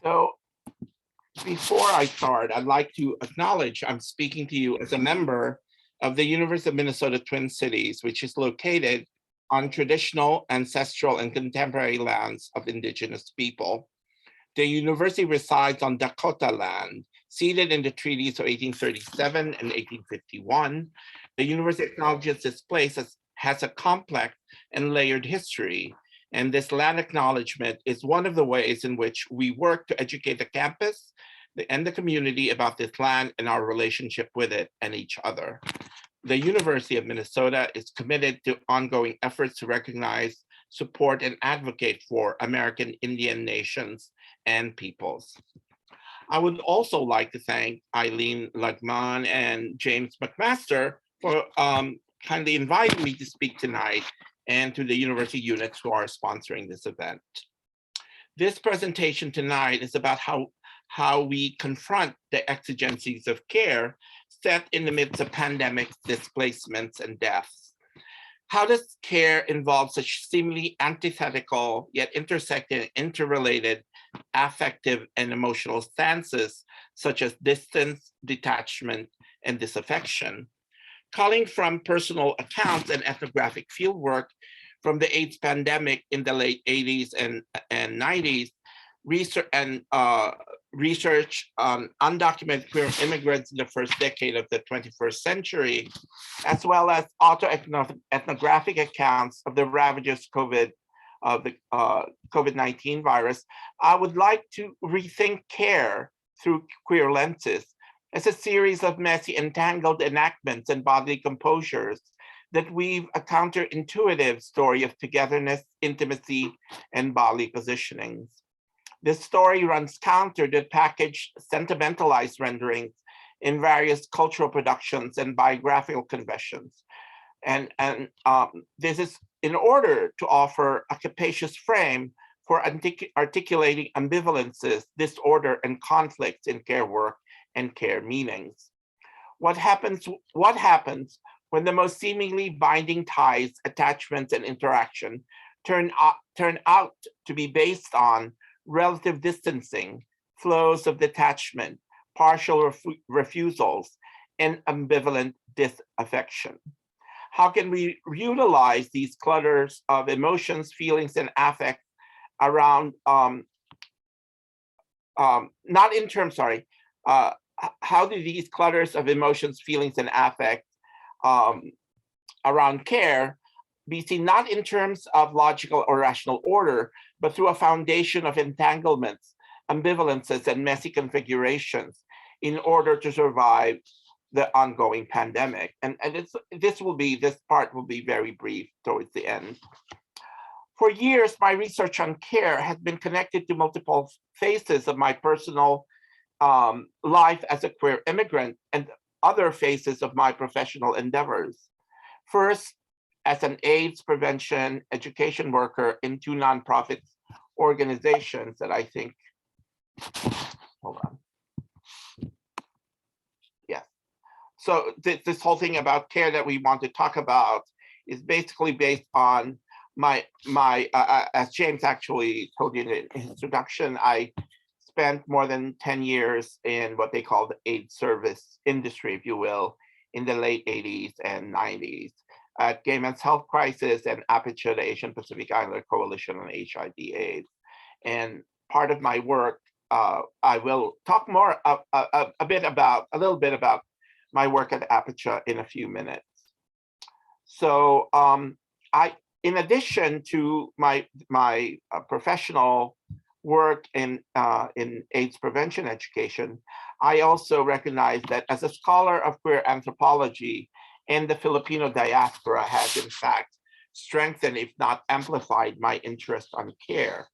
So before I start, I'd like to acknowledge I'm speaking to you as a member of the University of Minnesota Twin Cities, which is located on traditional, ancestral, and contemporary lands of Indigenous people. The university resides on Dakota land, ceded in the treaties of 1837 and 1851. The university acknowledges this place has a complex and layered history, and this land acknowledgement is one of the ways in which we work to educate the campus and the community about this land and our relationship with it and each other. The University of Minnesota is committed to ongoing efforts to recognize, support, and advocate for American Indian nations and peoples. I would also like to thank Eileen Lagman and James McMaster for kindly inviting me to speak tonight, and to the university units who are sponsoring this event. This presentation tonight is about how we confront the exigencies of care set in the midst of pandemics, displacements, and deaths. How does care involve such seemingly antithetical yet intersecting, interrelated affective and emotional stances such as distance, detachment, and disaffection? Culling from personal accounts and ethnographic fieldwork from the AIDS pandemic in the late 80s and 90s, research on undocumented queer immigrants in the first decade of the 21st century, as well as autoethnographic accounts of the ravages of the COVID-19 virus, I would like to rethink care through queer lenses as a series of messy, entangled enactments and bodily composures that weave a counterintuitive story of togetherness, intimacy, and bodily positionings. This story runs counter to packaged, sentimentalized renderings in various cultural productions and biographical conventions. And this is in order to offer a capacious frame for articulating ambivalences, disorder, and conflicts in care work and care meanings. What happens when the most seemingly binding ties, attachments, and interaction turn out to be based on relative distancing, flows of detachment, partial refusals, and ambivalent disaffection? How can we utilize these clutters of emotions, feelings, and affect around, not in terms, sorry, how do these clutters of emotions, feelings, and affect around care be seen not in terms of logical or rational order, but through a foundation of entanglements, ambivalences, and messy configurations in order to survive the ongoing pandemic? And this part will be very brief towards the end. For years, my research on care has been connected to multiple phases of my personal life as a queer immigrant and other phases of my professional endeavors. First, as an AIDS prevention education worker in two nonprofit organizations that I think, hold on. Yes. So this whole thing about care that we want to talk about is basically based on my as James actually told you in his introduction, I spent more than 10 years in what they call the AIDS service industry, if you will, in the late 80s and 90s at Gay Men's Health Crisis and APICHA, the Asian Pacific Islander Coalition on HIV/AIDS. And part of my work, I will talk more a little bit about my work at APICHA in a few minutes. So in addition to my professional work in AIDS prevention education, I also recognize that as a scholar of queer anthropology and the Filipino diaspora has in fact strengthened, if not amplified, my interest on care.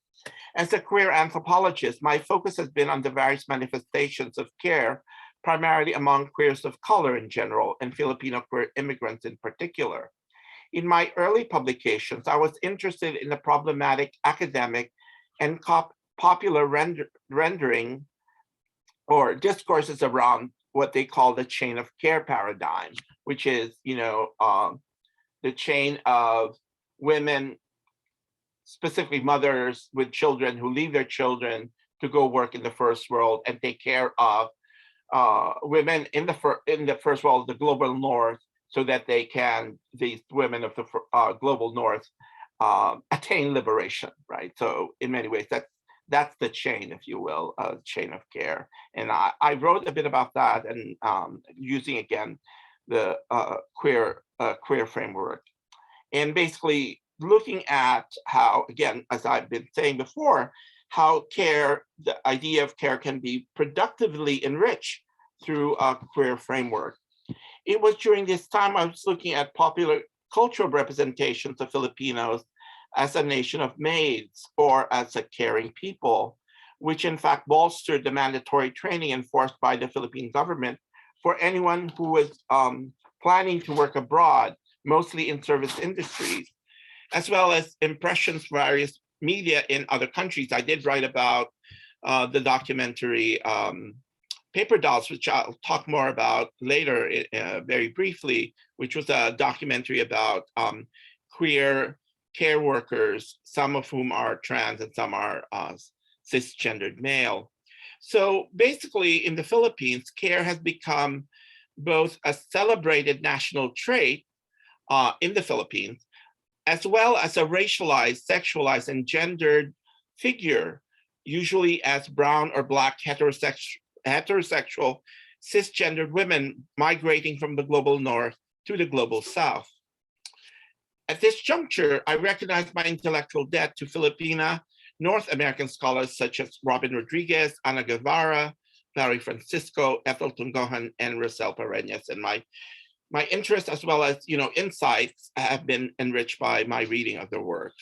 As a queer anthropologist, my focus has been on the various manifestations of care, primarily among queers of color in general and Filipino queer immigrants in particular. In my early publications, I was interested in the problematic academic and popular rendering or discourses around what they call the chain of care paradigm, which is, the chain of women, specifically mothers with children who leave their children to go work in the first world and take care of women in the first world, the global north, so that these women of the global north attain liberation, right? So in many ways, that's the chain, if you will, chain of care. And I wrote a bit about that, and using again the queer framework, and basically looking at how, again, as I've been saying before, how care, the idea of care, can be productively enriched through a queer framework. It was during this time I was looking at popular cultural representations of Filipinos as a nation of maids or as a caring people, which in fact bolstered the mandatory training enforced by the Philippine government for anyone who was planning to work abroad, mostly in service industries, as well as impressions from various media in other countries. I did write about the documentary Paper Dolls, which I'll talk more about later very briefly, which was a documentary about queer care workers, some of whom are trans and some are cisgendered male. So basically in the Philippines, care has become both a celebrated national trait in the Philippines, as well as a racialized, sexualized, and gendered figure, usually as brown or black heterosexual cisgendered women migrating from the global north to the global south. At this juncture, I recognize my intellectual debt to Filipina North American scholars such as Robin Rodriguez, Ana Guevara, Larry Francisco, Ethel Tungohan, and Rosel Pareñas. And my interest, as well as insights, have been enriched by my reading of their work.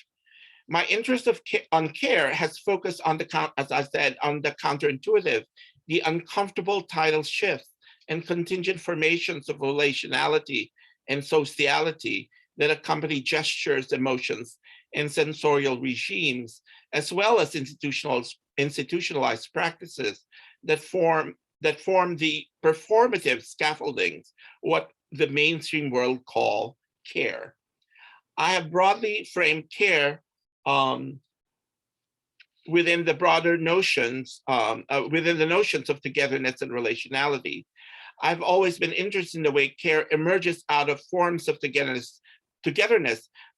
My interest on care has focused on as I said, on the counterintuitive, the uncomfortable tidal shifts and contingent formations of relationality and sociality that accompany gestures, emotions, and sensorial regimes, as well as institutionalized practices that form the performative scaffoldings, what the mainstream world call care. I have broadly framed care within the broader notions, within the notions of togetherness and relationality. I've always been interested in the way care emerges out of forms of togetherness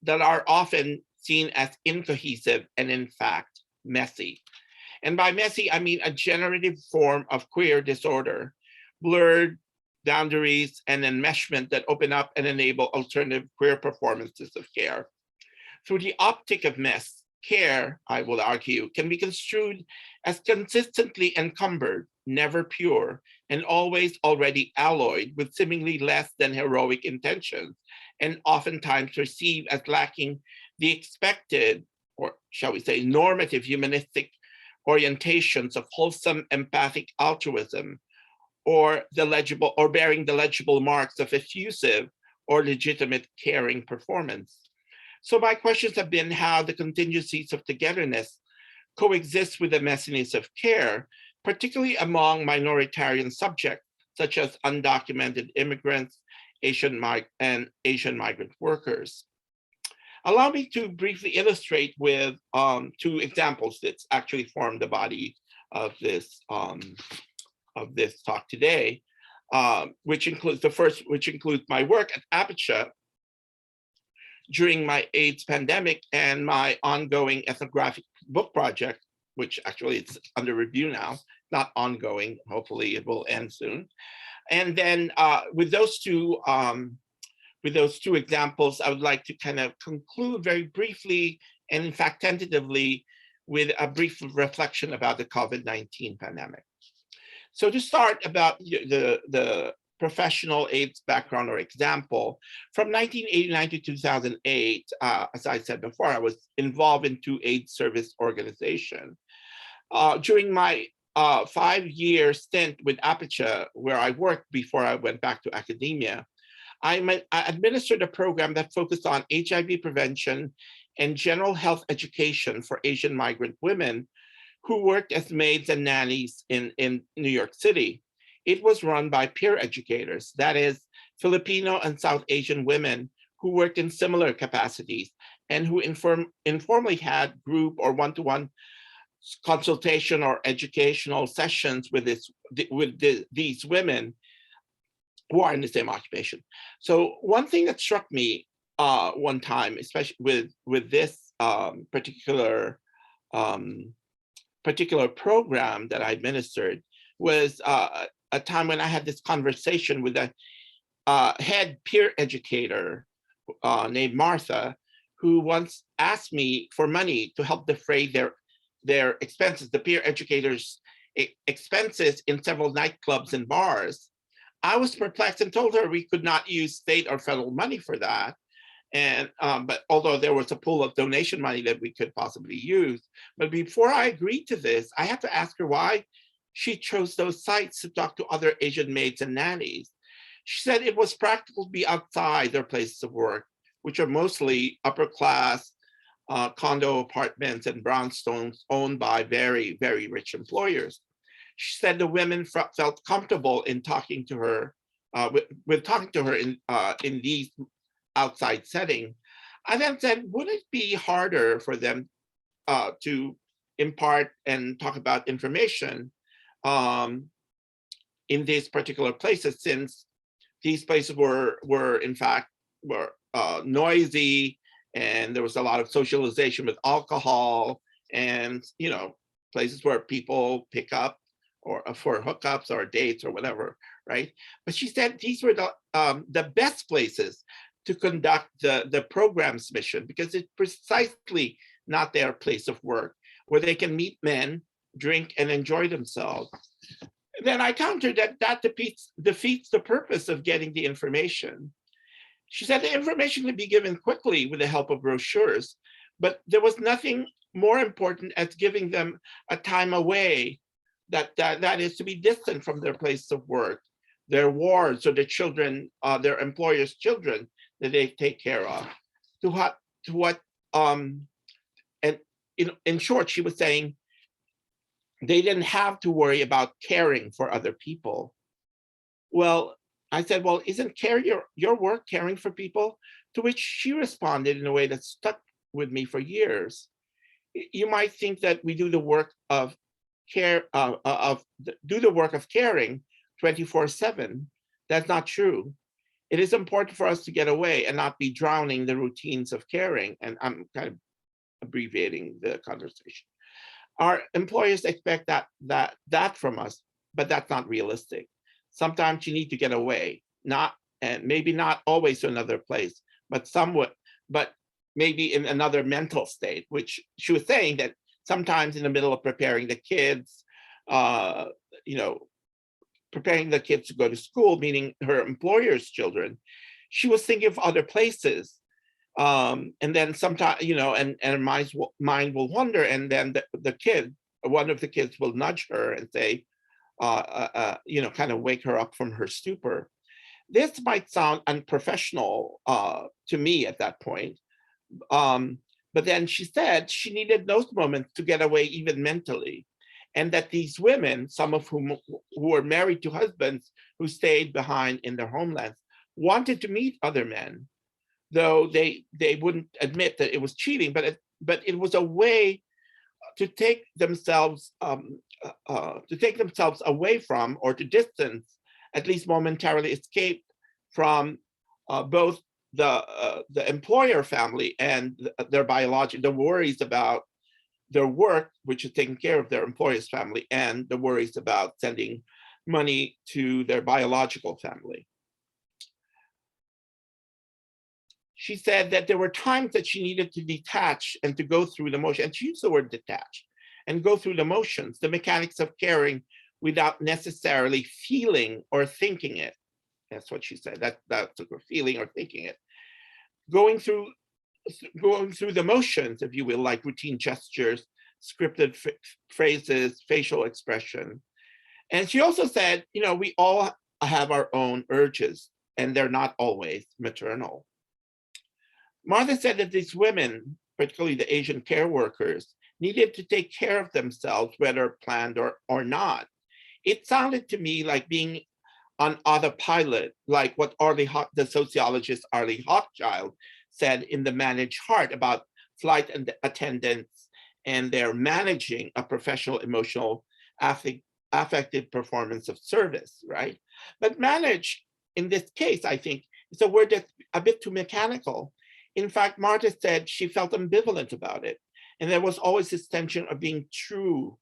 that are often seen as incohesive and in fact messy. And by messy, I mean a generative form of queer disorder, blurred boundaries and enmeshment that open up and enable alternative queer performances of care. Through the optic of mess, care, I will argue, can be construed as consistently encumbered, never pure, and always already alloyed with seemingly less than heroic intentions, and oftentimes perceived as lacking the expected, or shall we say, normative humanistic orientations of wholesome empathic altruism, or bearing the legible marks of effusive or legitimate caring performance. So my questions have been how the contingencies of togetherness coexist with the messiness of care, particularly among minoritarian subjects, such as undocumented immigrants, Asian migrant workers. Allow me to briefly illustrate with two examples that actually form the body of this talk today, which includes my work at Aperture during my AIDS pandemic and my ongoing ethnographic book project, which actually it's under review now, not ongoing. Hopefully it will end soon. And then with those two examples, I would like to kind of conclude very briefly, and in fact tentatively, with a brief reflection about the COVID-19 pandemic. So to start about the professional AIDS background or example, from 1989 to 2008, as I said before, I was involved in two AIDS service organizations. During my 5-year stint with Aperture, where I worked before I went back to academia, I administered a program that focused on HIV prevention and general health education for Asian migrant women who worked as maids and nannies in New York City. It was run by peer educators, that is, Filipino and South Asian women who worked in similar capacities and who informally had group or one-to-one consultation or educational sessions with these women who are in the same occupation. So one thing that struck me one time, especially with this particular program that I administered, was a time when I had this conversation with a head peer educator named Martha, who once asked me for money to help defray their expenses, the peer educators' expenses in several nightclubs and bars. I was perplexed and told her we could not use state or federal money for that. And but although there was a pool of donation money that we could possibly use, but before I agreed to this, I had to ask her why she chose those sites to talk to other Asian maids and nannies. She said it was practical to be outside their places of work, which are mostly upper class condo apartments and brownstones owned by very, very rich employers. She said the women felt comfortable in talking to her, with talking to her in these outside setting. I then said, would it be harder for them to impart and talk about information in these particular places, since these places were in fact noisy, and there was a lot of socialization with alcohol, and places where people pick up or for hookups or dates or whatever, right? But she said these were the best places to conduct the program's mission, because it's precisely not their place of work, where they can meet men, drink, and enjoy themselves. And then I countered that defeats the purpose of getting the information. She said the information could be given quickly with the help of brochures, but there was nothing more important as giving them a time away, that is to be distant from their place of work, their wards, or the children, their employers' children that they take care of. And in short, she was saying they didn't have to worry about caring for other people. Well, I said, well, isn't care your work, caring for people? To which she responded in a way that stuck with me for years. You might think that we do the work of care, do the work of caring 24/7. That's not true. It is important for us to get away and not be drowning the routines of caring. And I'm kind of abbreviating the conversation. Our employers expect that from us, but that's not realistic. Sometimes you need to get away, and maybe not always to another place, but maybe in another mental state, which she was saying that sometimes in the middle of preparing the kids, preparing the kids to go to school, meaning her employer's children, she was thinking of other places. And then sometimes, and her mind will wander, and then one of the kids will nudge her and say, kind of wake her up from her stupor. This might sound unprofessional to me at that point. But then she said she needed those moments to get away even mentally. And that these women, some of whom who were married to husbands who stayed behind in their homelands, wanted to meet other men, though they wouldn't admit that it was cheating, but it was a way to take themselves away from, or to distance, at least momentarily escape from both the employer family and their the worries about their work, which is taking care of their employer's family, and the worries about sending money to their biological family. She said that there were times that she needed to detach and to go through the motion, and she used the word detach, and go through the motions, the mechanics of caring, without necessarily feeling or thinking it. That's what she said. That's a feeling or thinking it. Going through the motions, if you will, like routine gestures, scripted phrases, facial expression. And she also said, we all have our own urges, and they're not always maternal. Martha said that these women, particularly the Asian care workers, needed to take care of themselves, whether planned or not. It sounded to me like being on autopilot, like what the sociologist Arlie Hochschild said in The Managed Heart about flight attendants and they're managing a professional, emotional, affective performance of service, right? But manage, in this case, I think, is a word that's a bit too mechanical. In fact, Martha said she felt ambivalent about it. And there was always this tension of being true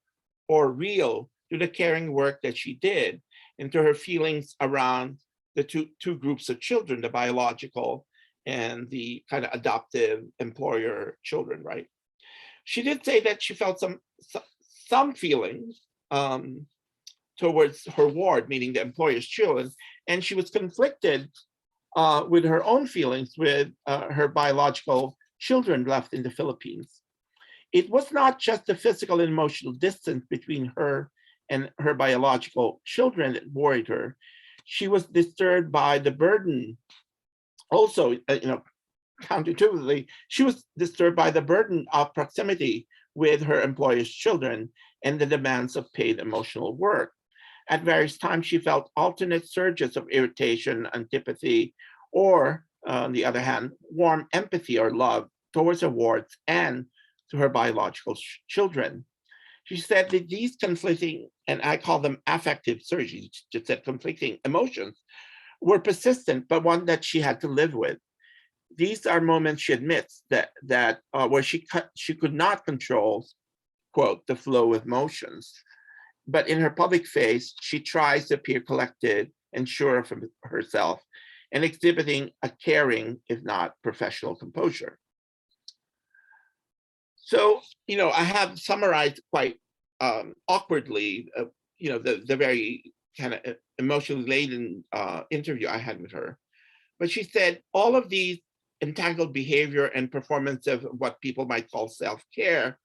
or real to the caring work that she did and to her feelings around the two groups of children, the biological and the kind of adoptive employer children, right? She did say that she felt some feelings towards her ward, meaning the employer's children, and she was conflicted with her own feelings with her biological children left in the Philippines. It was not just the physical and emotional distance between her and her biological children that worried her. She was disturbed by the burden. Also, counterintuitively, she was disturbed by the burden of proximity with her employer's children and the demands of paid emotional work. At various times, she felt alternate surges of irritation, antipathy, or, on the other hand, warm empathy or love towards her wards and to her biological children. She said that these conflicting, and I call them affective surges, she just said conflicting emotions, were persistent, but one that she had to live with. These are moments, she admits, that where she could not control, quote, the flow of emotions. But in her public face, she tries to appear collected and sure of herself and exhibiting a caring, if not professional, composure. So, I have summarized quite awkwardly, the very kind of emotionally laden interview I had with her. But she said all of these entangled behavior and performance of what people might call self-care,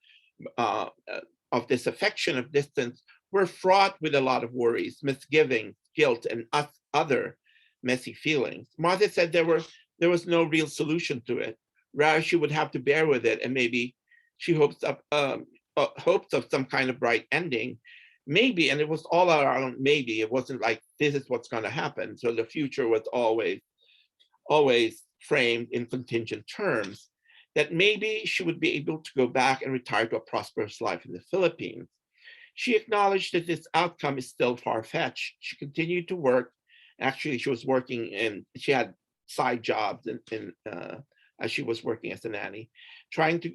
of disaffection, of distance, were fraught with a lot of worries, misgivings, guilt, and other messy feelings. Martha said there was no real solution to it. Rather, she would have to bear with it, and maybe she hopes of some kind of bright ending. Maybe, and it was all around maybe. It wasn't like this is what's going to happen. So the future was always framed in contingent terms. That maybe she would be able to go back and retire to a prosperous life in the Philippines. She acknowledged that this outcome is still far-fetched. She continued to work. Actually, she was working and she had side jobs as she was working as a nanny, trying to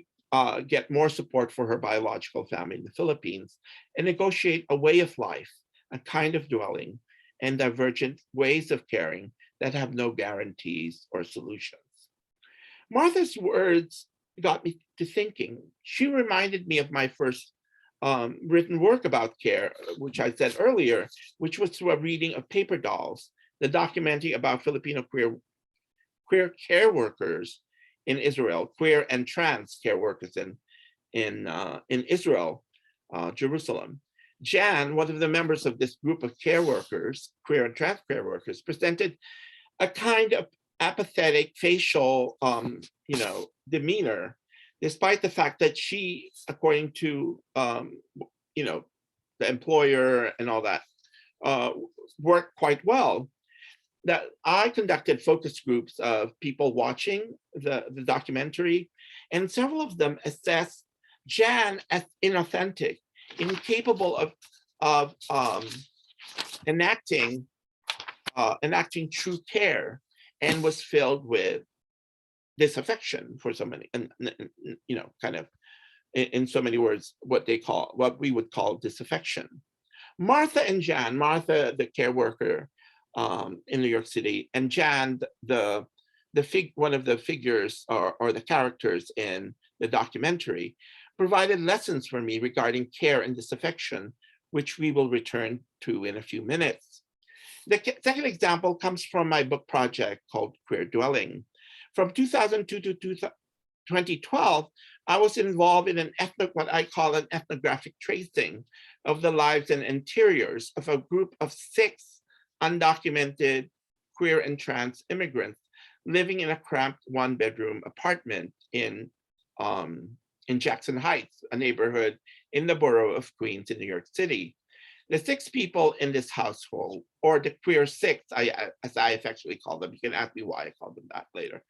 get more support for her biological family in the Philippines and negotiate a way of life, a kind of dwelling, and divergent ways of caring that have no guarantees or solutions. Martha's words got me to thinking. She reminded me of my first written work about care, which I said earlier, which was through a reading of Paper Dolls, the documentary about Filipino queer care workers in Israel, queer and trans care workers in Israel, Jerusalem. Jan, one of the members of this group of care workers, queer and trans care workers, presented a kind of apathetic facial, demeanor, despite the fact that she, according to, the employer and all that, worked quite well. That I conducted focus groups of people watching the documentary, and several of them assessed Jan as inauthentic, incapable of enacting true care, and was filled with disaffection for so many, and kind of in so many words, what we would call disaffection. Martha and Jan, Martha, the care worker in New York City, and Jan, one of the figures or the characters in the documentary, provided lessons for me regarding care and disaffection, which we will return to in a few minutes. The second example comes from my book project called Queer Dwelling. From 2002 to 2012, I was involved in what I call an ethnographic tracing of the lives and interiors of a group of 6 undocumented queer and trans immigrants living in a cramped 1-bedroom apartment in Jackson Heights, a neighborhood in the borough of Queens in New York City. The 6 people in this household, or the queer 6, as I affectionately call them, you can ask me why I call them that later.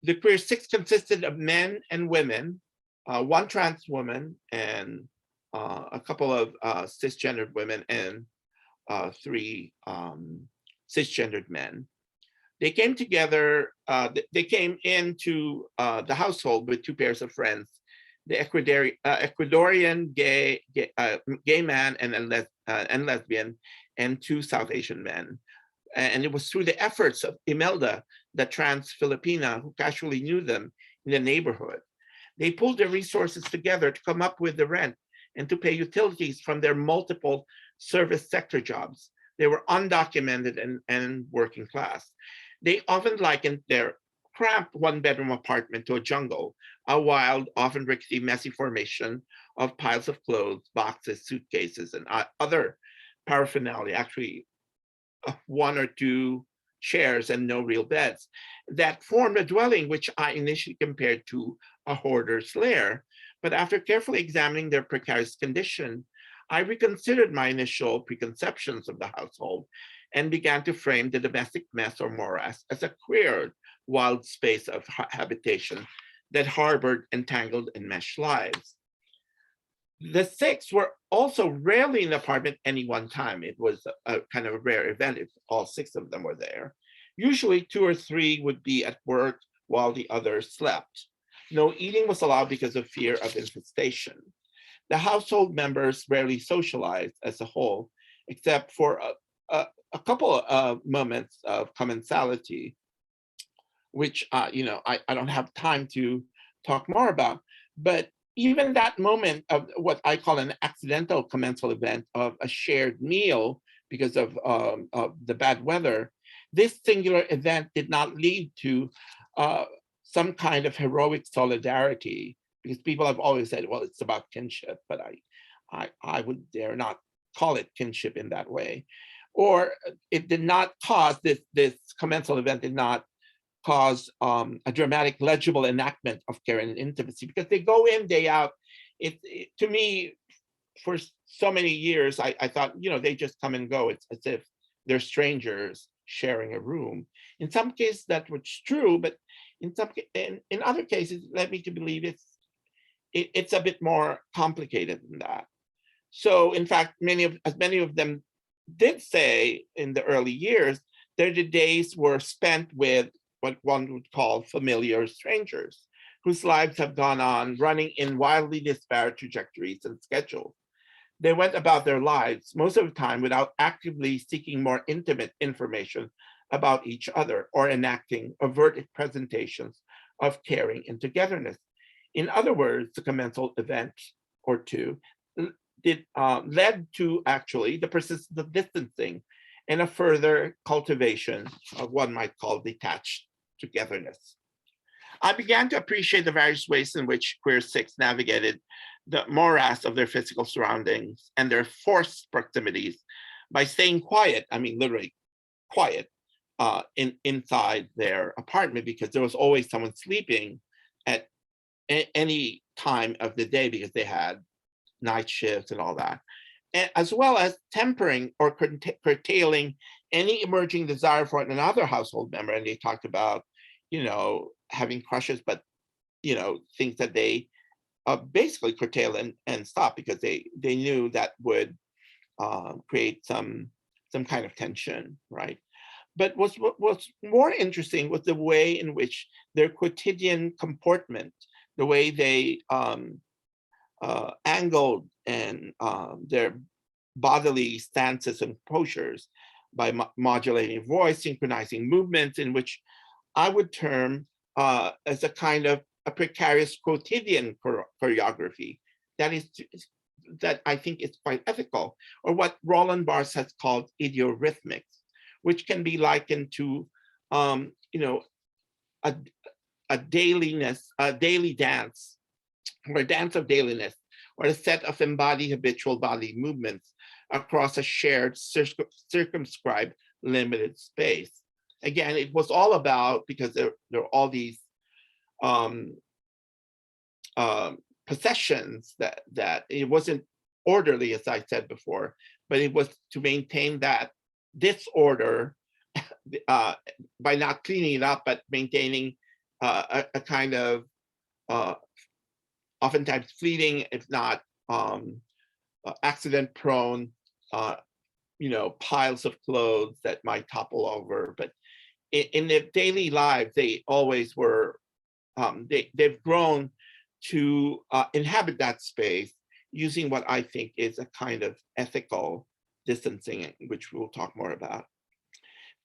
The queer six consisted of men and women, one trans woman, and a couple of cisgendered women, and three cisgendered men. They came together, they came into the household with two pairs of friends, the Ecuadorian gay man and lesbian, and two South Asian men. And it was through the efforts of Imelda, the trans Filipina, who casually knew them in the neighborhood. They pulled their resources together to come up with the rent and to pay utilities from their multiple service sector jobs. They were undocumented and working class. They often likened their cramped one-bedroom apartment to a jungle, a wild, often rickety, messy formation of piles of clothes, boxes, suitcases, and other paraphernalia, actually one or two chairs and no real beds, that formed a dwelling which I initially compared to a hoarder's lair. But after carefully examining their precarious condition, I reconsidered my initial preconceptions of the household and began to frame the domestic mess or morass as a queer, wild space of habitation that harbored entangled and meshed lives. The six were also rarely in the apartment any one time. It was a kind of a rare event if all six of them were there. Usually two or three would be at work while the others slept. No eating was allowed because of fear of infestation. The household members rarely socialized as a whole, except for a couple of moments of commensality, which I don't have time to talk more about. But even that moment of what I call an accidental commensal event of a shared meal because of the bad weather, this singular event did not lead to some kind of heroic solidarity, because people have always said, well, it's about kinship, but I would dare not call it kinship in that way. Or it did not cause, this commensal event did not cause a dramatic, legible enactment of care and intimacy, because they go in, day out. To me, for so many years, I thought, they just come and go. It's as if they're strangers sharing a room. In some cases, that was true, but in other cases, it led me to believe it's a bit more complicated than that. So, in fact, many of them did say in the early years, the days were spent with what one would call familiar strangers, whose lives have gone on running in wildly disparate trajectories and schedules. They went about their lives most of the time without actively seeking more intimate information about each other or enacting overt presentations of caring and togetherness. In other words, the commensal event or two led to actually the persistence of distancing and a further cultivation of what one might call detached togetherness. I began to appreciate the various ways in which queer six navigated the morass of their physical surroundings and their forced proximities by staying quiet, I mean, literally quiet, inside their apartment, because there was always someone sleeping at any time of the day because they had night shifts and all that, and as well as tempering or curtailing any emerging desire for another household member. And they talked about, having crushes, but, things that they basically curtail and stop, because they knew that would create some kind of tension, right? But what's more interesting was the way in which their quotidian comportment, the way they angled and their bodily stances and postures by modulating voice, synchronizing movements, in which I would term as a kind of a precarious quotidian choreography that I think is quite ethical, or what Roland Barthes has called idiorhythmics, which can be likened to a daily dance, or a dance of dailiness, or a set of embodied habitual body movements across a shared circumscribed limited space. Again, it was all about, because there are all these possessions that it wasn't orderly, as I said before, but it was to maintain that disorder by not cleaning it up, but maintaining a kind of oftentimes fleeting, if not accident prone, piles of clothes that might topple over. But in their daily lives, they always were, they've grown to inhabit that space using what I think is a kind of ethical distancing, which we'll talk more about.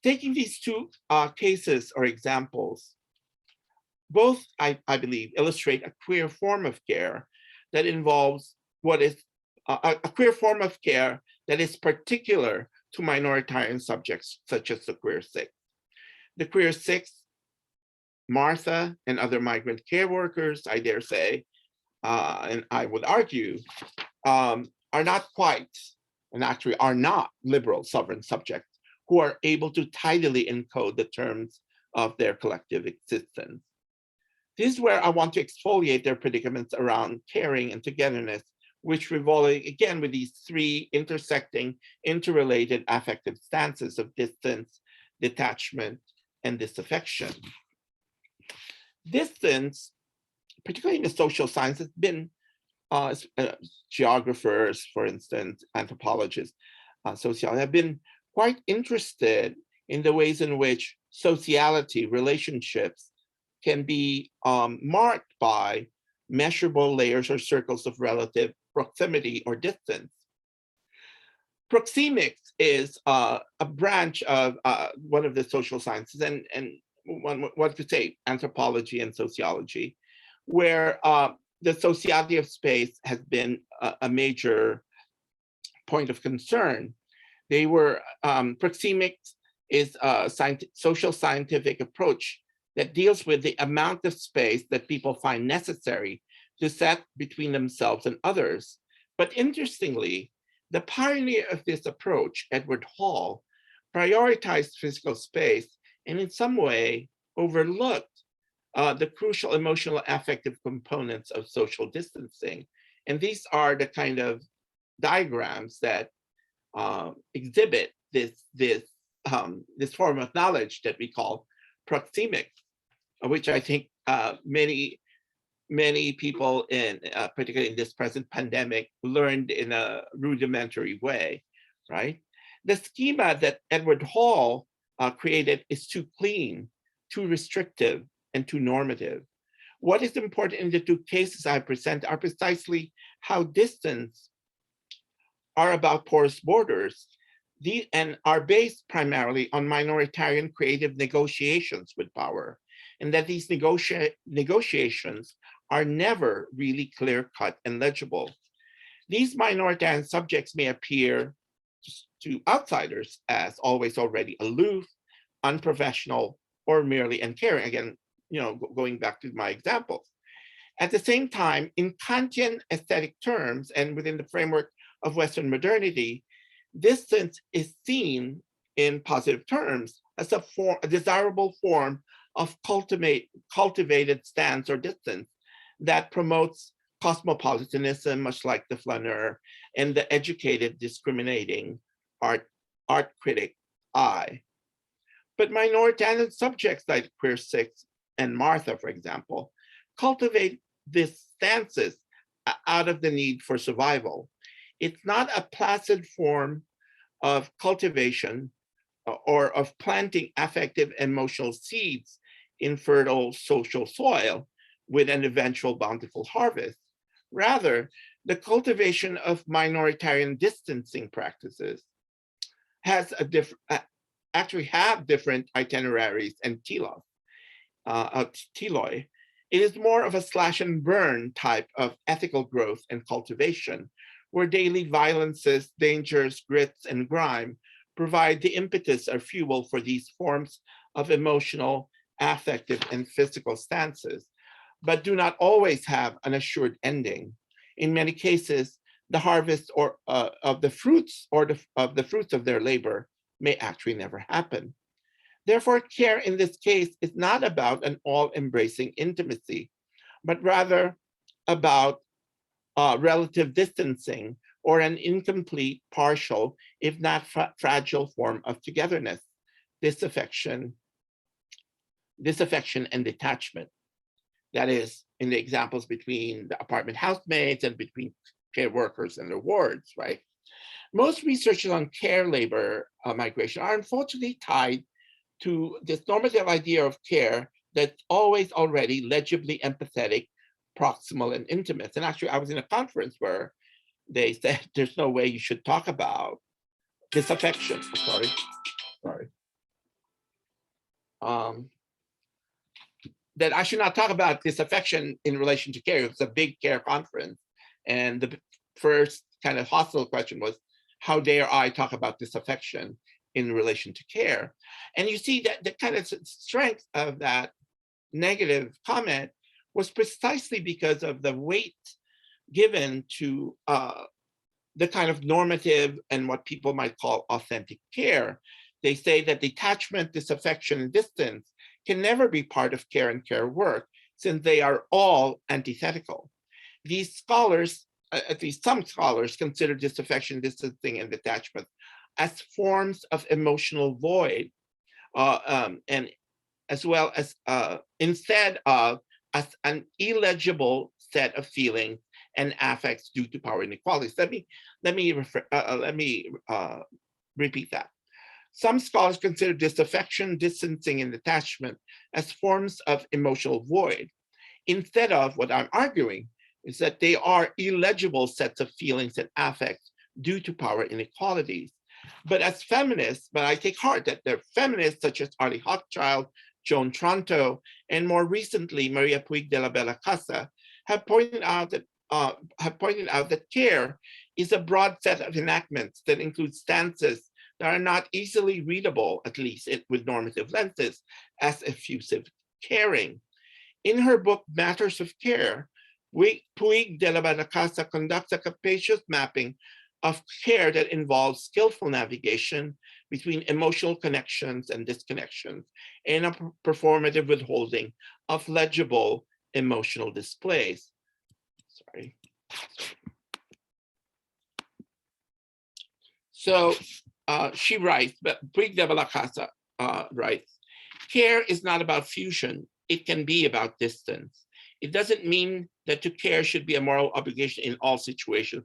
Taking these two cases or examples, both, I believe, illustrate a queer form of care that involves what is a queer form of care that is particular to minoritarian subjects, such as the queer sick. The queer sick, Martha, and other migrant care workers, I dare say, and I would argue, are not quite, and actually are not liberal sovereign subjects who are able to tidily encode the terms of their collective existence. This is where I want to exfoliate their predicaments around caring and togetherness, which revolve again with these three intersecting, interrelated affective stances of distance, detachment, and disaffection. Distance, particularly in the social sciences, has been geographers, for instance, anthropologists, sociologists, have been quite interested in the ways in which sociality, relationships, can be marked by measurable layers or circles of relative proximity or distance. Proxemics is a branch of one of the social sciences, and one could say anthropology and sociology, where the sociality of space has been a major point of concern. They were, proxemics is a social scientific approach that deals with the amount of space that people find necessary to set between themselves and others. But interestingly, the pioneer of this approach, Edward Hall, prioritized physical space and in some way overlooked the crucial emotional affective components of social distancing. And these are the kind of diagrams that exhibit this form of knowledge that we call proxemics, which I think many people particularly in this present pandemic, learned in a rudimentary way, right? The schema that Edward Hall created is too clean, too restrictive, and too normative. What is important in the two cases I present are precisely how distance are about porous borders, and are based primarily on minoritarian creative negotiations with power, and that these negotiations are never really clear-cut and legible. These minoritarian subjects may appear to outsiders as always already aloof, unprofessional, or merely uncaring. Again, going back to my examples. At the same time, in Kantian aesthetic terms and within the framework of Western modernity, distance is seen in positive terms as a desirable form of cultivated stance or distance that promotes cosmopolitanism, much like the flaneur, and the educated, discriminating art critic eye. But minoritarian subjects like Queer Six and Martha, for example, cultivate these stances out of the need for survival. It's not a placid form of cultivation or of planting affective emotional seeds in fertile social soil with an eventual bountiful harvest. Rather, the cultivation of minoritarian distancing practices has actually have different itineraries and teloi. It is more of a slash and burn type of ethical growth and cultivation, where daily violences, dangers, grits, and grime provide the impetus or fuel for these forms of emotional, affective, and physical stances, but do not always have an assured ending. In many cases, the harvest of the fruits of their labor may actually never happen. Therefore, care in this case is not about an all-embracing intimacy, but rather about relative distancing or an incomplete, partial, if not fragile form of togetherness, disaffection, disaffection and detachment. That is, in the examples between the apartment housemates and between care workers and their wards, right? Most researchers on care labor migration are unfortunately tied to this normative idea of care that's always already legibly empathetic, proximal, and intimate. And actually, I was in a conference where they said there's no way you should talk about disaffection. Sorry. That I should not talk about disaffection in relation to care. It was a big care conference. And the first kind of hostile question was, how dare I talk about disaffection in relation to care? And you see that the kind of strength of that negative comment was precisely because of the weight given to the kind of normative and what people might call authentic care. They say that detachment, disaffection, and distance can never be part of care and care work, since they are all antithetical. These scholars, at least some scholars, consider disaffection, distancing, and detachment as forms of emotional void, and as well as instead of as an illegible set of feelings and affects due to power inequalities. Let me repeat that. Some scholars consider disaffection, distancing, and detachment as forms of emotional void, instead of what I'm arguing is that they are illegible sets of feelings and affects due to power inequalities. But as feminists, but I take heart that there are feminists such as Arlie Hochschild, Joan Tronto, and more recently Maria Puig de la Bella Casa have pointed out that care is a broad set of enactments that include stances that are not easily readable, at least with normative lenses, as effusive caring. In her book, Matters of Care, Puig de la Bella Casa conducts a capacious mapping of care that involves skillful navigation between emotional connections and disconnections, and a performative withholding of legible emotional displays. Sorry. So she writes, but Puig de la Casa writes, care is not about fusion. It can be about distance. It doesn't mean that to care should be a moral obligation in all situations,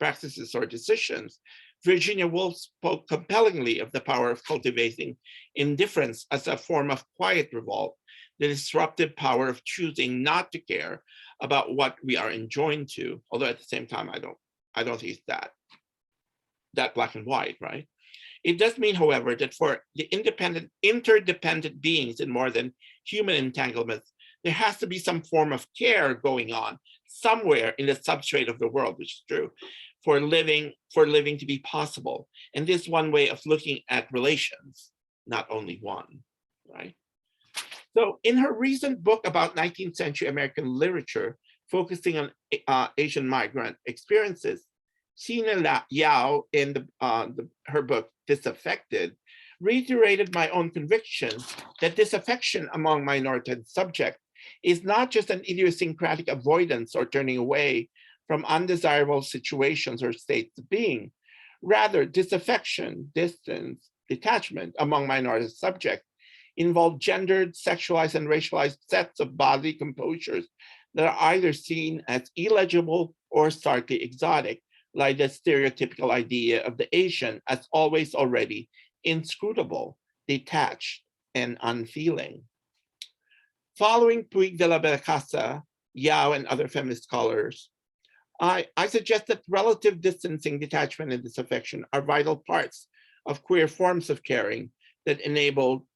practices, or decisions. Virginia Woolf spoke compellingly of the power of cultivating indifference as a form of quiet revolt, the disruptive power of choosing not to care about what we are enjoined to. Although at the same time, I don't think it's that black and white, right? It does mean, however, that for the interdependent beings in more than human entanglements, there has to be some form of care going on somewhere in the substrate of the world, which is true, for living to be possible. And this is one way of looking at relations, not only one, right? So in her recent book about 19th century American literature, focusing on Asian migrant experiences, Sina Yao, in her book, Disaffected, reiterated my own conviction that disaffection among minority subjects is not just an idiosyncratic avoidance or turning away from undesirable situations or states of being. Rather, disaffection, distance, detachment among minority subjects involve gendered, sexualized, and racialized sets of bodily composures that are either seen as illegible or starkly exotic, like the stereotypical idea of the Asian as always already inscrutable, detached, and unfeeling. Following Puig de la Bella Casa, Yao, and other feminist scholars, I suggest that relative distancing, detachment, and disaffection are vital parts of queer forms of caring that enable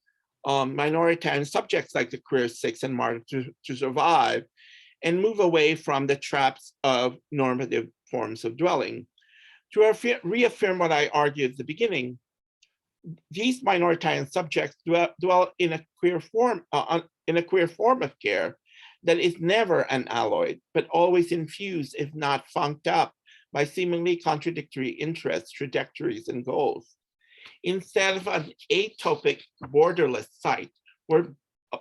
minoritarian subjects like the queer, six, and martyrs to survive and move away from the traps of normative forms of dwelling. To reaffirm what I argued at the beginning, these minoritarian subjects dwell in a queer form of care that is never unalloyed, but always infused, if not funked up, by seemingly contradictory interests, trajectories, and goals. Instead of an atopic, borderless site where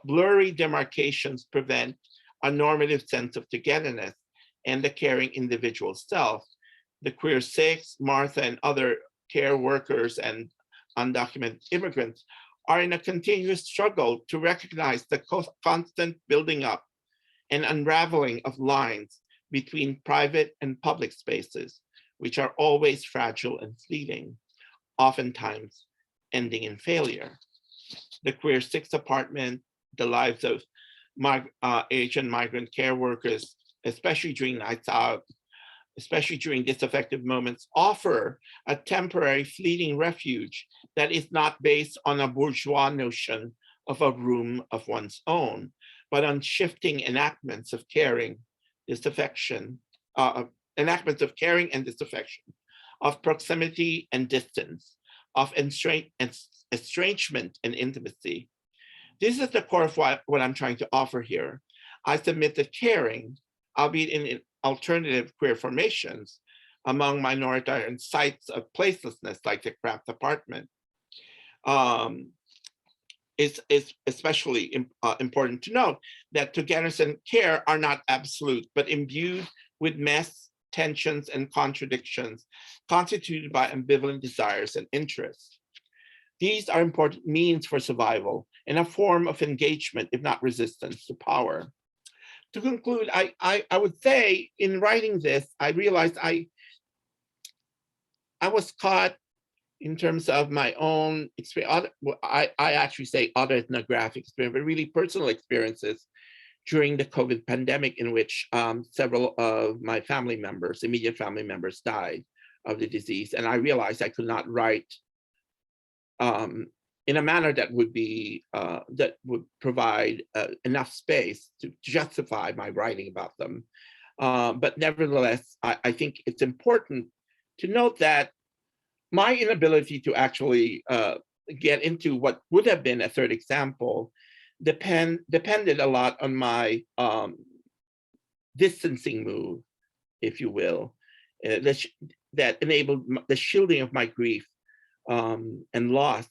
blurry demarcations prevent a normative sense of togetherness and the caring individual self, the queer six, Martha, and other care workers and undocumented immigrants are in a continuous struggle to recognize the constant building up and unraveling of lines between private and public spaces, which are always fragile and fleeting, oftentimes ending in failure. The Queer Six apartment, the lives of Asian migrant care workers, especially during nights out, especially during disaffective moments, offer a temporary fleeting refuge that is not based on a bourgeois notion of a room of one's own, but on shifting enactments of caring, disaffection, enactments of caring and disaffection, of proximity and distance, of estrangement and intimacy. This is the core of what I'm trying to offer here. I submit that caring, albeit in alternative queer formations, among minoritarian sites of placelessness like the cramped apartment, is especially important to note that togetherness and care are not absolute, but imbued with mess, tensions, and contradictions constituted by ambivalent desires and interests. These are important means for survival and a form of engagement, if not resistance, to power. To conclude, I would say in writing this, I realized I was caught in terms of my own experience. I actually say autoethnographic experience, but really personal experiences during the COVID pandemic, in which several of my family members, immediate family members, died of the disease. And I realized I could not write in a manner that would be that would provide enough space to justify my writing about them. But nevertheless, I think it's important to note that my inability to actually get into what would have been a third example depended a lot on my distancing move, if you will, that enabled the shielding of my grief and loss.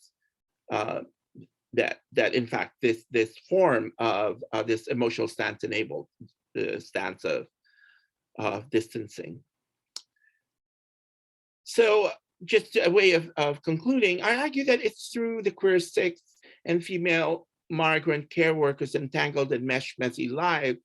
That in fact this form of this emotional stance enabled the stance of distancing. So just a way of concluding, I argue that it's through the queer six and female migrant care workers' entangled and messy lives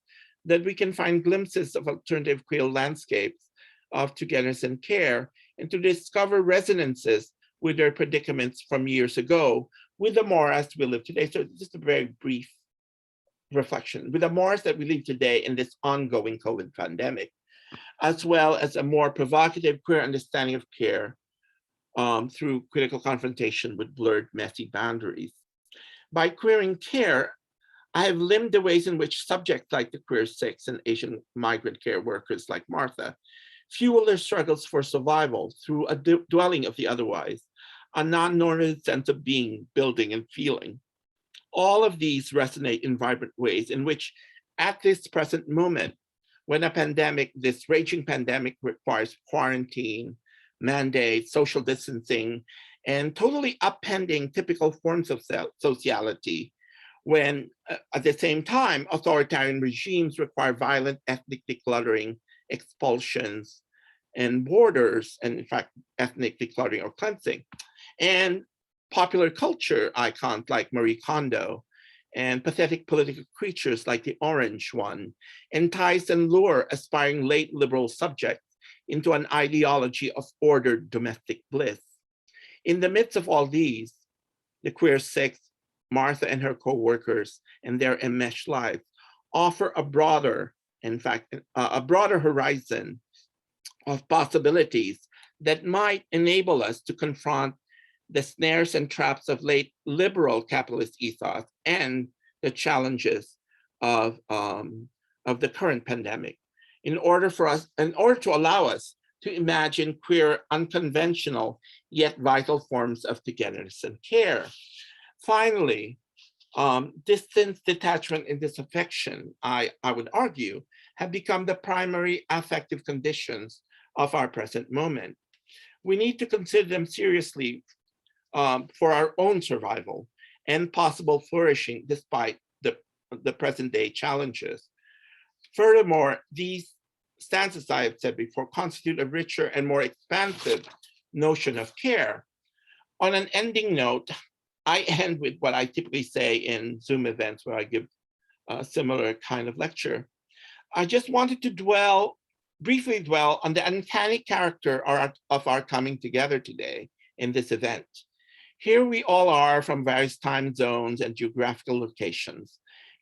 that we can find glimpses of alternative queer landscapes of togetherness and care, and to discover resonances with their predicaments from years ago, with the morass we live today. So just a very brief reflection. With the morass that we live today in this ongoing COVID pandemic, as well as a more provocative queer understanding of care through critical confrontation with blurred, messy boundaries. By queering care, I have limbed the ways in which subjects like the queer six and Asian migrant care workers like Martha fuel their struggles for survival through a dwelling of the otherwise, a non-normative sense of being, building, and feeling. All of these resonate in vibrant ways in which, at this present moment, when a pandemic, this raging pandemic, requires quarantine, mandate, social distancing, and totally upending typical forms of sociality, when at the same time, authoritarian regimes require violent ethnic decluttering, expulsions, and borders, and in fact, ethnic decluttering or cleansing. And popular culture icons like Marie Kondo and pathetic political creatures like the Orange One entice and lure aspiring late liberal subjects into an ideology of ordered domestic bliss. In the midst of all these, the queer six, Martha and her co-workers and their enmeshed lives offer a broader, in fact, a broader horizon of possibilities that might enable us to confront the snares and traps of late liberal capitalist ethos and the challenges of the current pandemic, in order to allow us to imagine queer, unconventional, yet vital forms of togetherness and care. Finally, distance, detachment, and disaffection, I would argue, have become the primary affective conditions of our present moment. We need to consider them seriously for our own survival and possible flourishing despite the present day challenges. Furthermore, these stances, I have said before, constitute a richer and more expansive notion of care. On an ending note, I end with what I typically say in Zoom events where I give a similar kind of lecture. I just wanted to briefly dwell on the uncanny character of our coming together today in this event. Here we all are from various time zones and geographical locations,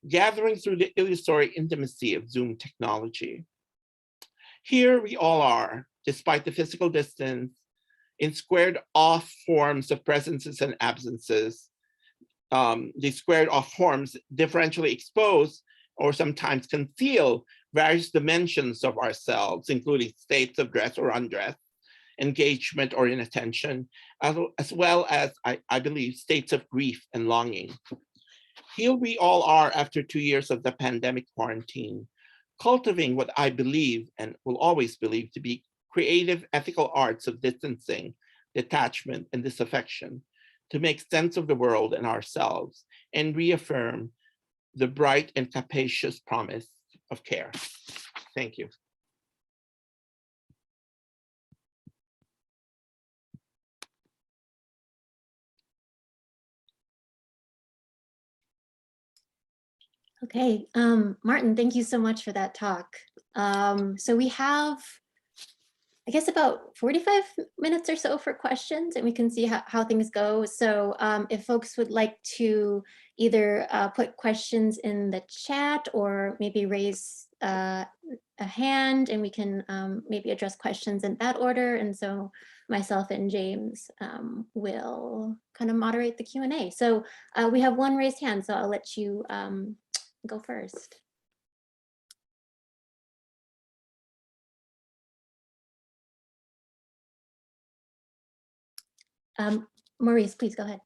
gathering through the illusory intimacy of Zoom technology. Here we all are, despite the physical distance, in squared off forms of presences and absences. These squared off forms differentially expose or sometimes conceal various dimensions of ourselves, including states of dress or undress, engagement or inattention, as well as, I believe, states of grief and longing. Here we all are after 2 years of the pandemic quarantine, cultivating what I believe and will always believe to be creative ethical arts of distancing, detachment, and disaffection to make sense of the world and ourselves and reaffirm the bright and capacious promise of care. Thank you. Okay, Martin, thank you so much for that talk. So we have, I guess, about 45 minutes or so for questions, and we can see how things go. So if folks would like to either put questions in the chat or maybe raise a hand, and we can maybe address questions in that order. And so myself and James will kind of moderate the Q&A. So we have one raised hand, so I'll let you go first. Maurice, please go ahead.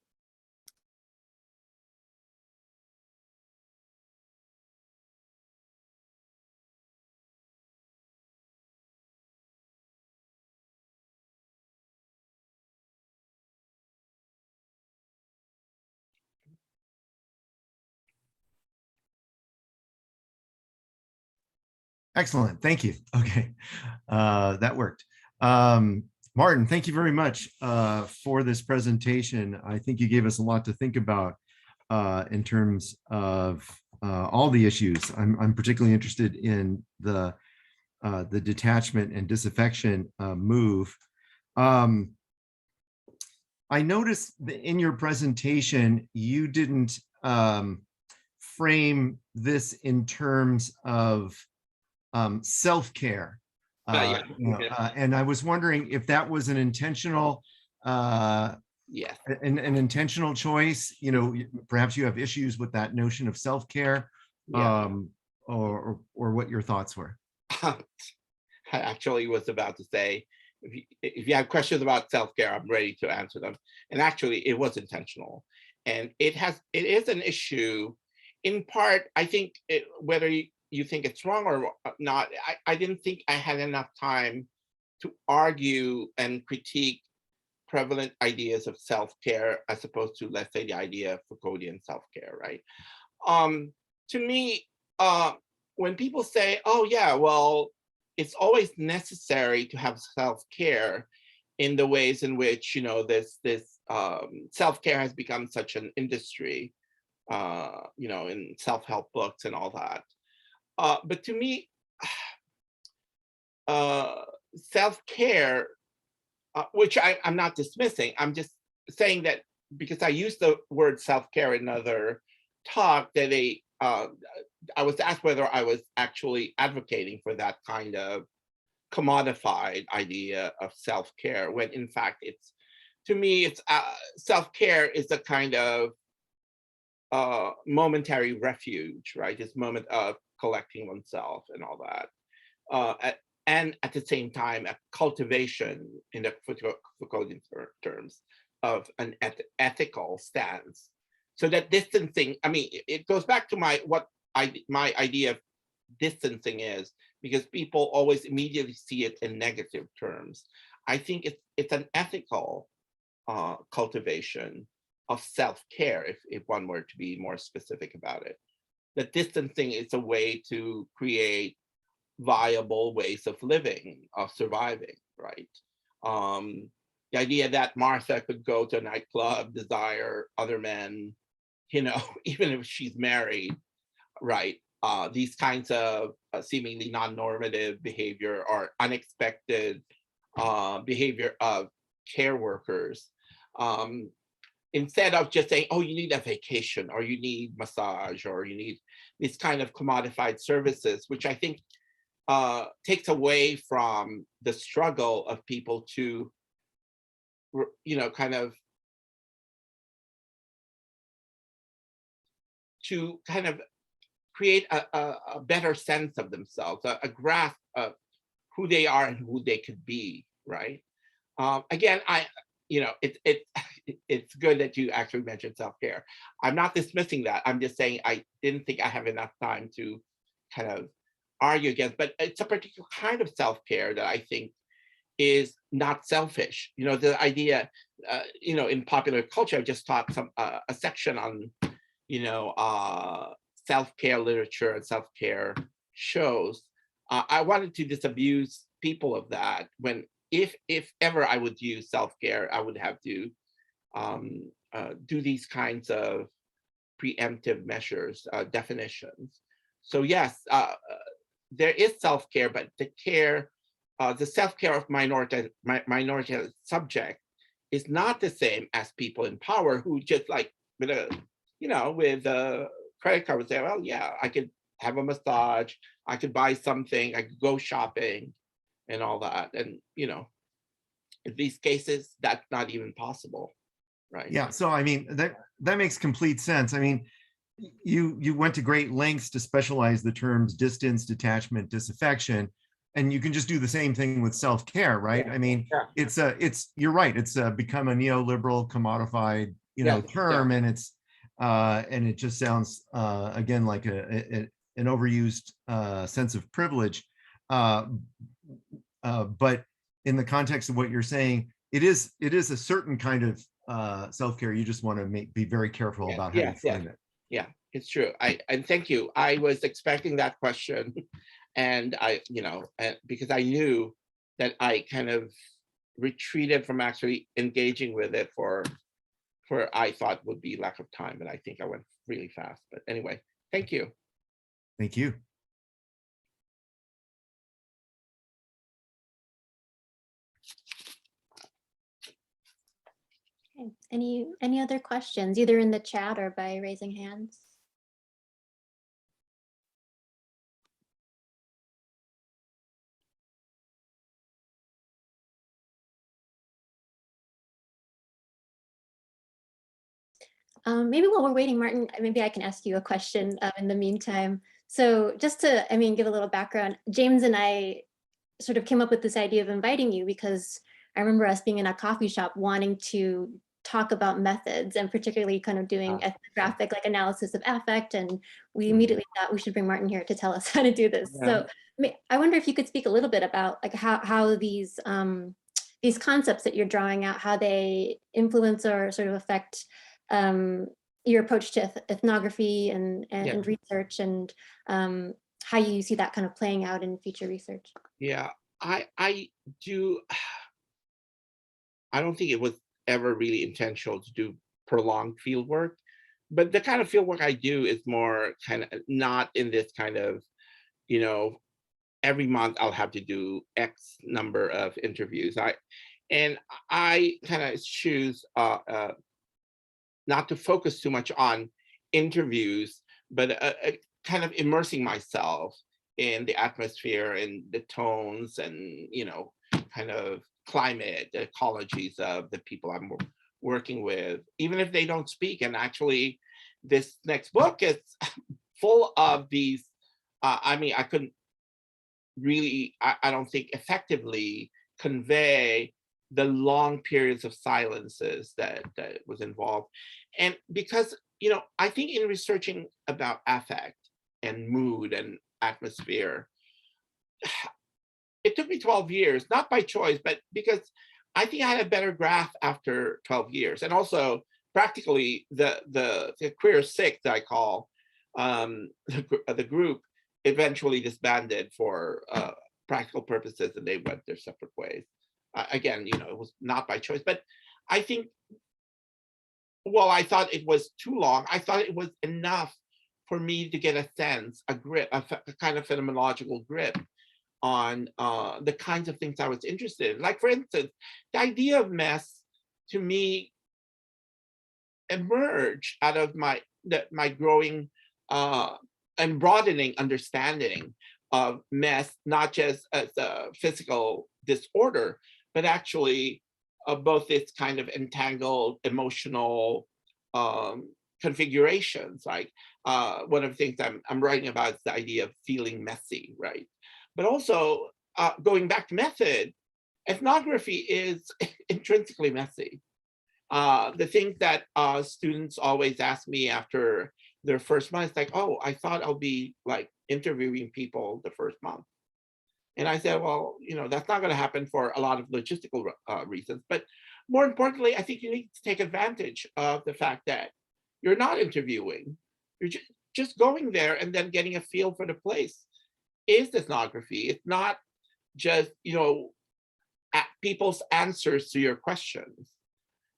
Excellent, thank you. Okay, that worked. Martin, thank you very much for this presentation. I think you gave us a lot to think about in terms of all the issues. I'm particularly interested in the detachment and disaffection move. I noticed that in your presentation, you didn't frame this in terms of self-care. Yeah. And I was wondering if that was an intentional Yes. an intentional choice. You know, perhaps you have issues with that notion of self-care, Yeah. or what your thoughts were. I actually was about to say, if you have questions about self-care, I'm ready to answer them. And actually, it was intentional, and it is an issue. In part, I think whether you think it's wrong or not, I didn't think I had enough time to argue and critique prevalent ideas of self-care as opposed to, let's say, the idea of Foucauldian self-care, right? To me, when people say, oh yeah, well, it's always necessary to have self-care in the ways in which, you know, this self-care has become such an industry, you know, in self-help books and all that. But to me, self-care, which I'm not dismissing, I'm just saying that because I used the word self-care in another talk, that I was asked whether I was actually advocating for that kind of commodified idea of self-care, when in fact it's, to me, it's self-care is a kind of momentary refuge, right? This moment of collecting oneself and all that. And at the same time, a cultivation in the Foucauldian terms of an ethical stance. So that distancing, I mean, it goes back to my idea of distancing is, because people always immediately see it in negative terms. I think it's an ethical cultivation of self-care, if one were to be more specific about it. That distancing is a way to create viable ways of living, of surviving, right? the idea that Martha could go to a nightclub, desire other men, you know, even if she's married, right? These kinds of seemingly non-normative behavior or unexpected behavior of care workers. Instead of just saying, oh, you need a vacation, or you need massage, or you need these kind of commodified services, which I think takes away from the struggle of people to, you know, kind of create a better sense of themselves, a grasp of who they are and who they could be, right? Again, you know, it's good that you actually mentioned self-care. I'm not dismissing that. I'm just saying I didn't think I have enough time to kind of argue against, but it's a particular kind of self-care that I think is not selfish. You know, the idea, you know, in popular culture, I just taught a section on, you know, self-care literature and self-care shows. I wanted to disabuse people of that. When if ever I would use self-care, I would have to do these kinds of preemptive measures, definitions. So yes, there is self-care, but the care, the self-care of minority subject is not the same as people in power who just like with a, you know, with a credit card would say, well, yeah, I could have a massage, I could buy something, I could go shopping and all that. And, you know, in these cases, that's not even possible, right? Yeah, so I mean, that makes complete sense. I mean, you went to great lengths to specialize the terms distance, detachment, disaffection, and you can just do the same thing with self-care, right? Yeah. I mean, Yeah. it's you're right. It's become a neoliberal commodified, you know, Yeah. term, and it just sounds again like an overused sense of privilege. But in the context of what you're saying, it is a certain kind of self-care. You just want to be very careful about how you frame it. Yeah, it's true. And thank you. I was expecting that question, and I, you know, because I knew that I kind of retreated from actually engaging with it for I thought would be lack of time, and I think I went really fast. But anyway, thank you. Thank you. Okay. Any other questions, either in the chat or by raising hands? Maybe while we're waiting, Martin, maybe I can ask you a question in the meantime. So just to, I mean, give a little background, James and I sort of came up with this idea of inviting you because I remember us being in a coffee shop wanting to talk about methods, and particularly kind of doing ethnographic like analysis of affect, and we immediately thought we should bring Martin here to tell us how to do this. So I wonder if you could speak a little bit about like how these concepts that you're drawing out, how they influence or sort of affect your approach to ethnography and research, and how you see that kind of playing out in future research. Yeah, I do. I don't think it was ever really intentional to do prolonged field work, but the kind of field work I do is more kind of not in this kind of, you know, every month I'll have to do X number of interviews. I kind of choose not to focus too much on interviews, but kind of immersing myself in the atmosphere and the tones and, you know, kind of climate, the ecologies of the people I'm working with, even if they don't speak. And actually, this next book is full of these. I mean, I couldn't really, I don't think, effectively convey the long periods of silences that was involved. And because, you know, I think in researching about affect and mood and atmosphere, it took me 12 years, not by choice, but because I think I had a better grasp after 12 years. And also practically the queer six that I call the group eventually disbanded for practical purposes, and they went their separate ways. Again, it was not by choice, but I think, well, I thought it was too long. I thought it was enough for me to get a sense, a grip, a kind of phenomenological grip on the kinds of things I was interested in. Like, for instance, the idea of mess to me emerged out of my growing and broadening understanding of mess, not just as a physical disorder, but actually both its kind of entangled emotional configurations. Like one of the things I'm writing about is the idea of feeling messy, right? But also going back to method, ethnography is intrinsically messy. The thing that students always ask me after their first month, it's like, oh, I thought I'll be like interviewing people the first month. And I said, well, that's not going to happen for a lot of logistical reasons. But more importantly, I think you need to take advantage of the fact that you're not interviewing. You're just going there and then getting a feel for the place is ethnography. It's not just, people's answers to your questions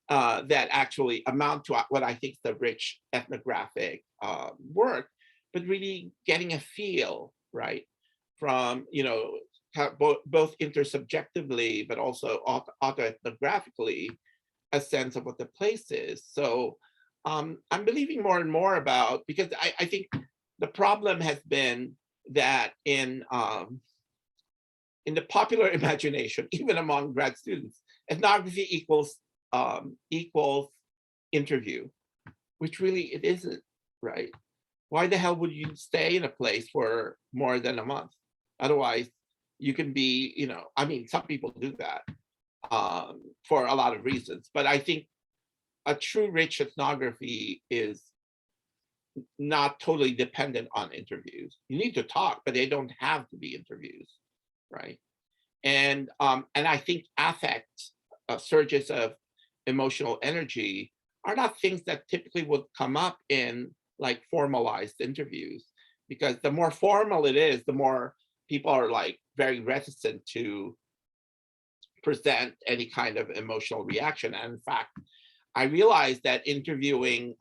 that actually amount to what I think is the rich ethnographic work, but really getting a feel, right, from, both intersubjectively, but also autoethnographically, a sense of what the place is. So I'm believing more and more about, because I think the problem has been that in the popular imagination, even among grad students, ethnography equals interview, which really it isn't, right? Why the hell would you stay in a place for more than a month? Otherwise, you can be, I mean, some people do that for a lot of reasons, but I think a true rich ethnography is not totally dependent on interviews. You need to talk, but they don't have to be interviews, right? And I think affect, surges of emotional energy are not things that typically would come up in like formalized interviews, because the more formal it is, the more people are like very reticent to present any kind of emotional reaction. And in fact, I realized that interviewing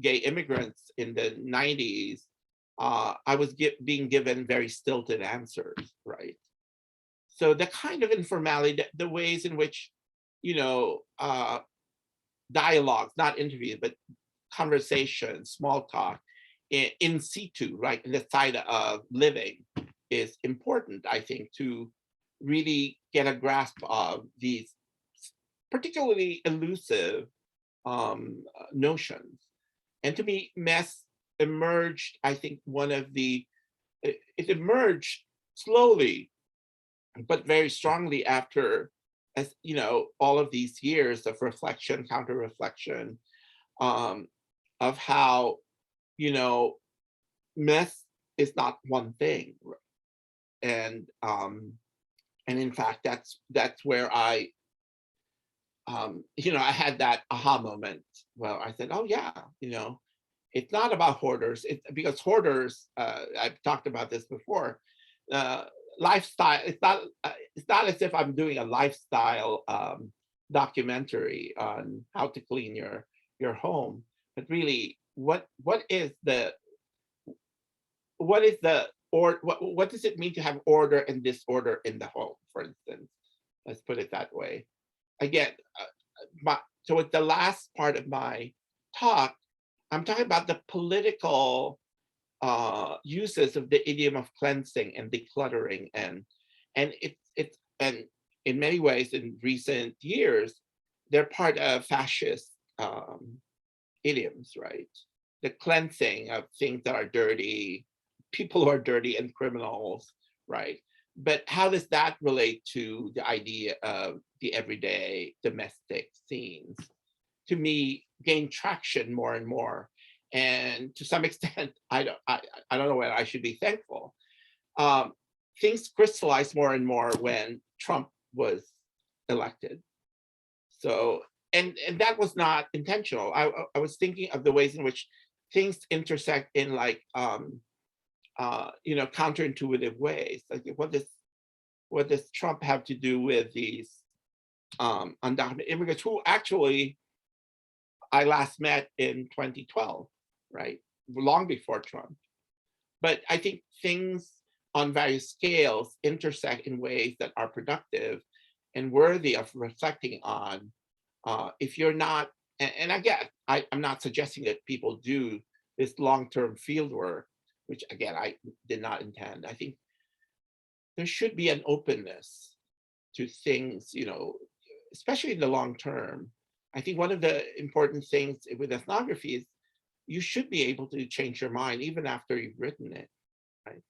gay immigrants in the 90s, I was being given very stilted answers, right? So the kind of informality, the ways in which, dialogues, not interviews, but conversation, small talk, in situ, right, in the side of living, is important, I think, to really get a grasp of these particularly elusive notions. And to me, mess emerged, I think, it emerged slowly, but very strongly after, as all of these years of reflection, counter-reflection, of how, mess is not one thing. And in fact, that's where I I had that aha moment where I said, oh yeah, it's not about hoarders. It's because hoarders, I've talked about this before, lifestyle, it's not as if I'm doing a lifestyle documentary on how to clean your home, but really what does it mean to have order and disorder in the home, for instance? Let's put it that way. Again, so at the last part of my talk, I'm talking about the political uses of the idiom of cleansing and decluttering, and in many ways in recent years, they're part of fascist idioms, right? The cleansing of things that are dirty, people who are dirty and criminals, right? But how does that relate to the idea of the everyday domestic scenes? To me, gain traction more and more. And to some extent, I don't know whether I should be thankful. Things crystallized more and more when Trump was elected. So, and that was not intentional. I was thinking of the ways in which things intersect in like counterintuitive ways. Like what does Trump have to do with these undocumented immigrants who actually I last met in 2012, right? Long before Trump. But I think things on various scales intersect in ways that are productive and worthy of reflecting on. If you're not, and again, I'm not suggesting that people do this long-term field work, which again, I did not intend. I think there should be an openness to things, especially in the long term. I think one of the important things with ethnography is you should be able to change your mind even after you've written it, right?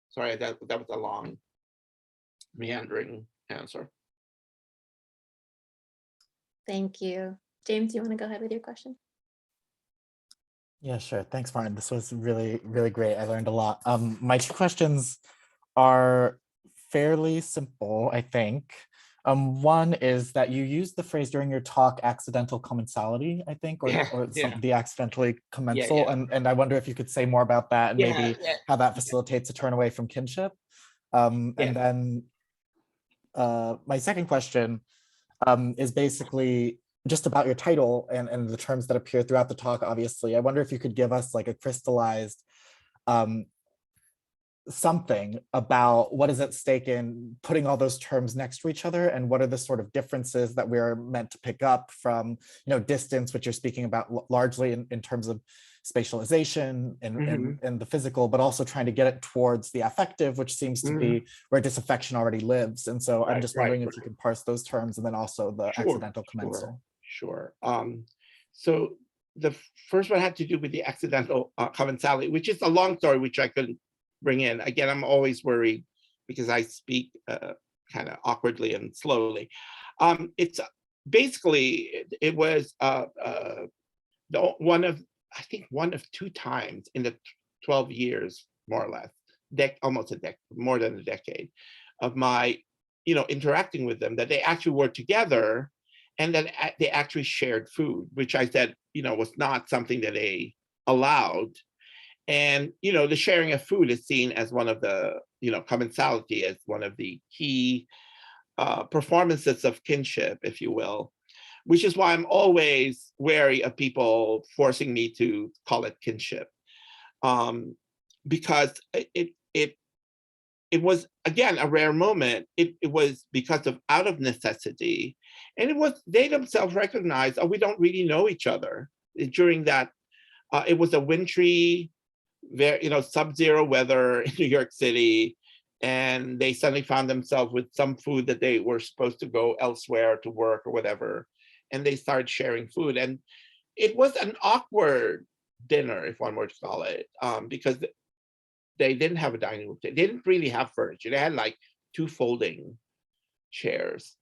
Sorry, that was a long, meandering answer. Thank you. James, you want to go ahead with your question? Yeah, sure. Thanks, Martin. This was really, really great. I learned a lot. My two questions are fairly simple, I think. One is that you used the phrase during your talk, accidental commensality, I think, or the accidentally commensal. And I wonder if you could say more about that and maybe how that facilitates a turn away from kinship. And then my second question is basically just about your title and the terms that appear throughout the talk, obviously. I wonder if you could give us like a crystallized something about what is at stake in putting all those terms next to each other, and what are the sort of differences that we're meant to pick up from, distance, which you're speaking about largely in terms of spatialization and the physical, but also trying to get it towards the affective, which seems to be where disaffection already lives. And so I'm just wondering if you could parse those terms, and then also the accidental commensal. Sure. So the first one had to do with the accidental commensality, which is a long story, which I couldn't bring in. Again, I'm always worried because I speak kind of awkwardly and slowly. It's basically, it was one of two times in the 12 years, more or less, almost a decade, more than a decade, of my, interacting with them, that they actually were together and that they actually shared food, which I said, was not something that they allowed. And, the sharing of food is seen as one of the, commensality, as one of the key performances of kinship, if you will, which is why I'm always wary of people forcing me to call it kinship. Because it was, again, a rare moment. It was because of out of necessity. And they themselves recognized, we don't really know each other. During that, it was a wintry, sub-zero weather in New York City, and they suddenly found themselves with some food that they were supposed to go elsewhere to work or whatever, and they started sharing food. And it was an awkward dinner, if one were to call it, because they didn't have a dining room. They didn't really have furniture. They had like 2 folding chairs.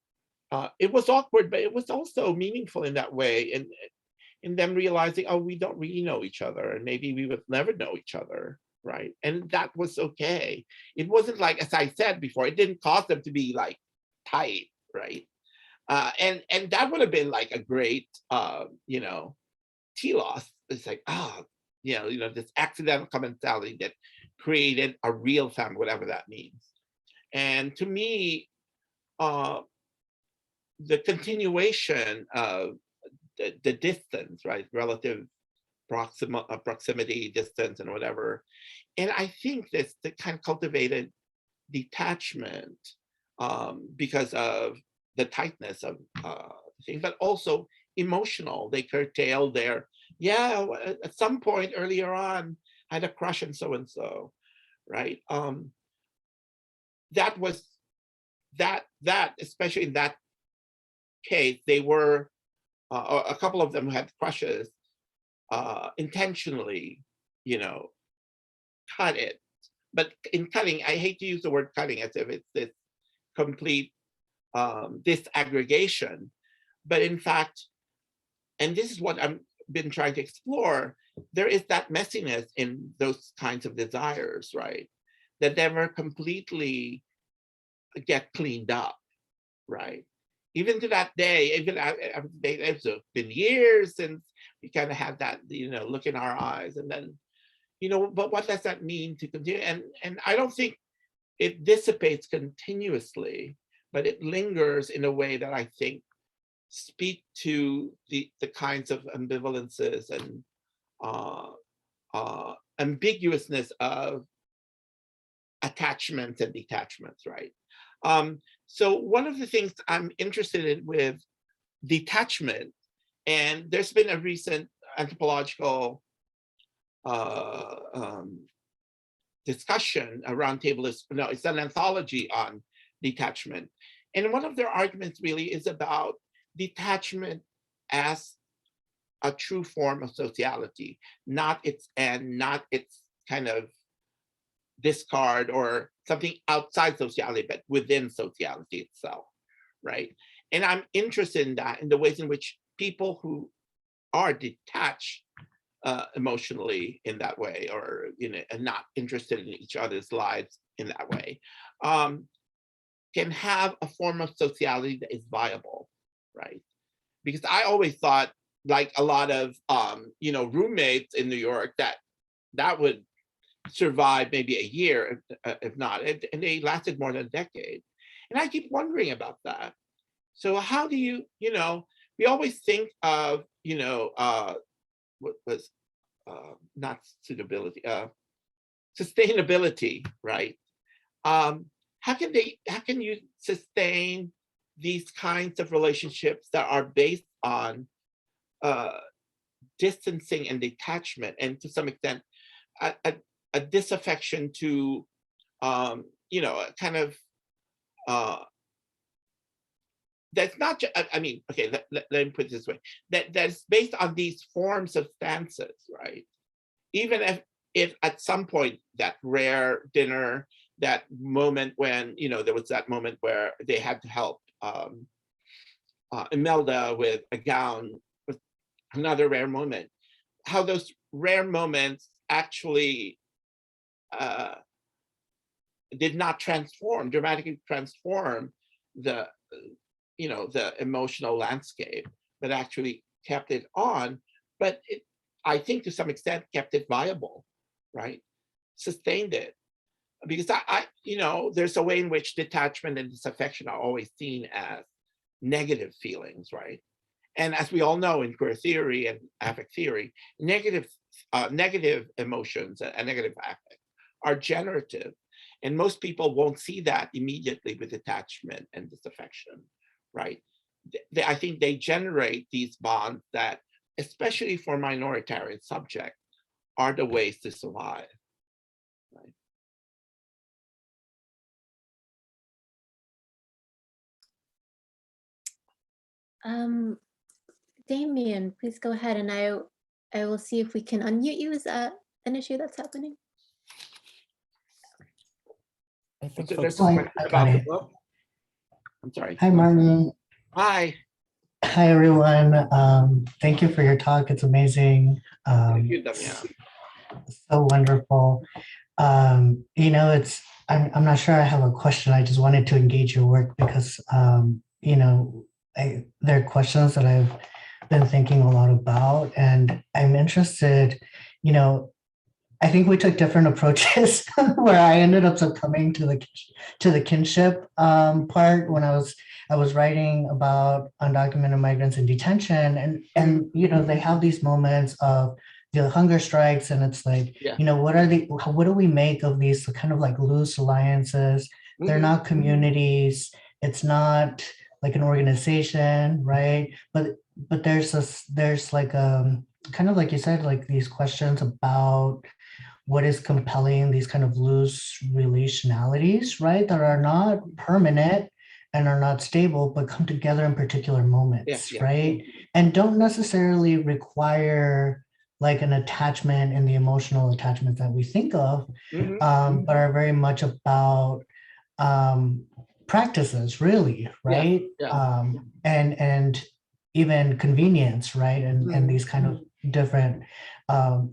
It was awkward, but it was also meaningful in that way. And in them realizing, we don't really know each other, and maybe we would never know each other, right? And that was okay. It wasn't like, as I said before, it didn't cause them to be like tight, right? And that would have been like a great, telos. It's like, this accidental commensality that created a real family, whatever that means. And to me, the continuation of the distance, right? Relative proximity, distance, and whatever. And I think this the kind of cultivated detachment because of the tightness of things, but also emotional. They curtailed their, at some point earlier on, I had a crush on so and so, right? That was that especially in that case, they were a couple of them had crushes, intentionally, cut it. But in cutting, I hate to use the word cutting as if it's this complete disaggregation. But in fact, and this is what I've been trying to explore, there is that messiness in those kinds of desires, right? That never completely get cleaned up, right? Even to that day, it's been years since we kind of had that, look in our eyes, and then, but what does that mean to continue? And I don't think it dissipates continuously, but it lingers in a way that I think speak to the kinds of ambivalences and ambiguousness of attachments and detachments, right? So one of the things I'm interested in with detachment, and there's been a recent anthropological discussion, a roundtable is, no, it's an anthology on detachment. And one of their arguments really is about detachment as a true form of sociality, not its end, not its kind of discard or something outside sociality, but within sociality itself, right? And I'm interested in that, in the ways in which people who are detached emotionally in that way, or and not interested in each other's lives in that way, can have a form of sociality that is viable, right? Because I always thought, like a lot of roommates in New York, that would survive maybe a year, if not, and they lasted more than a decade. And I keep wondering about that. So how do you, we always think of, what was not suitability, sustainability, right? How can you sustain these kinds of relationships that are based on distancing and detachment, and to some extent a disaffection to a kind of that's not just, I mean, okay, let me put it this way, that's based on these forms of stances, right? Even if at some point that rare dinner, that moment when there was that moment where they had to help Imelda with a gown, was another rare moment. How those rare moments actually did not dramatically transform the the emotional landscape, but actually kept it on. But I think to some extent kept it viable, right? Sustained it. Because there's a way in which detachment and disaffection are always seen as negative feelings, right? And as we all know in queer theory and affect theory, negative emotions and negative affect are generative. And most people won't see that immediately with detachment and disaffection, right? I think they generate these bonds that, especially for minoritarian subjects, are the ways to survive, right? Damien, please go ahead, and I will see if we can unmute you. Is that an issue that's happening? I think So folks. there's a question about the book. I'm sorry. Hi, Martin. Hi. Hi, everyone. Thank you for your talk. It's amazing. Thank you, Damian. So wonderful. I'm not sure I have a question. I just wanted to engage your work because, there are questions that I've been thinking a lot about, and I'm interested, I think we took different approaches where I ended up succumbing to the kinship part when I was writing about undocumented migrants in detention, and they have these moments of the hunger strikes, and it's like, what do we make of these kind of like loose alliances? They're not communities. It's not like an organization, right? But there's like kind of like you said, like these questions about what is compelling these kind of loose relationalities, right? That are not permanent and are not stable, but come together in particular moments, right? And don't necessarily require like an attachment and the emotional attachment that we think of, but are very much about practices, really, right? And even convenience, right? And these kind of different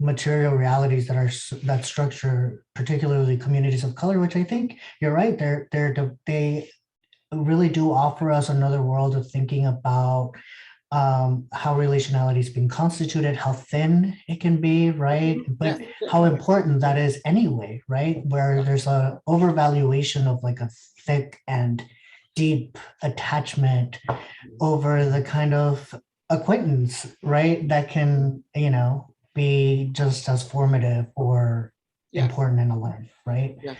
material realities that structure particularly communities of color, which I think you're right, they really do offer us another world of thinking about how relationality is being constituted, how thin it can be, right? But how important that is anyway, right? Where there's a overvaluation of like a thick and deep attachment over the kind of acquaintance, right? That can, be just as formative or Yeah. important in a life, right? Yeah.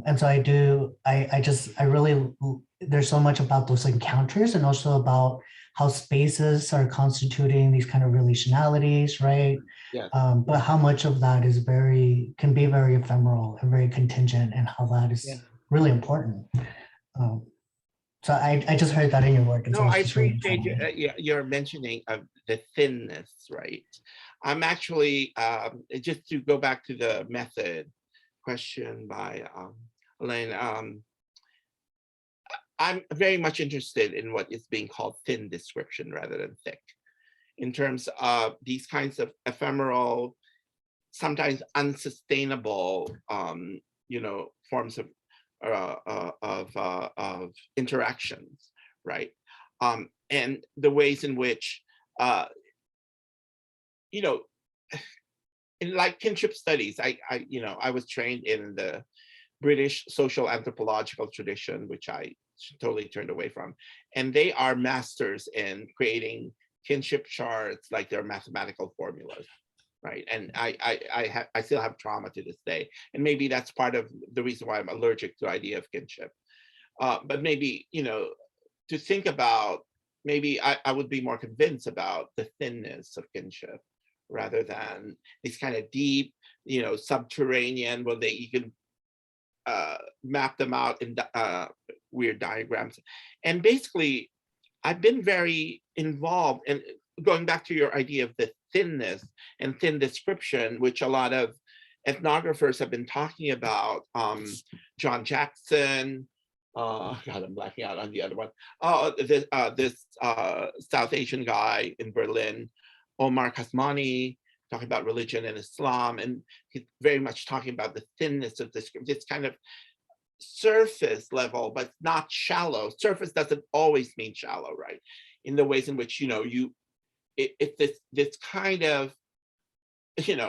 And so I really, there's so much about those encounters and also about how spaces are constituting these kind of relationalities, right? Yes. But how much of that can be very ephemeral and very contingent, and how that is Yeah. really important. So I just heard that in your work. And so No, it's I just really appreciate fascinating. your mentioning of the thinness, right? I'm actually, just to go back to the method question by Elaine, I'm very much interested in what is being called thin description rather than thick, in terms of these kinds of ephemeral, sometimes unsustainable, forms of interactions, right? And the ways in which, in like kinship studies, I was trained in the British social anthropological tradition, which I totally turned away from, and they are masters in creating kinship charts like they're mathematical formulas, right? And I still have trauma to this day, and maybe that's part of the reason why I'm allergic to the idea of kinship. But maybe, to think about, maybe I would be more convinced about the thinness of kinship rather than these kind of deep, subterranean, where you can map them out in weird diagrams. And basically, I've been very involved, and going back to your idea of the thinness and thin description, which a lot of ethnographers have been talking about. John Jackson, God, I'm blacking out on the other one. This South Asian guy in Berlin, Omar Kasmani, talking about religion and Islam, and he's very much talking about the thinness of this kind of surface level, but not shallow. Surface doesn't always mean shallow, right? In the ways in which, it's this kind of,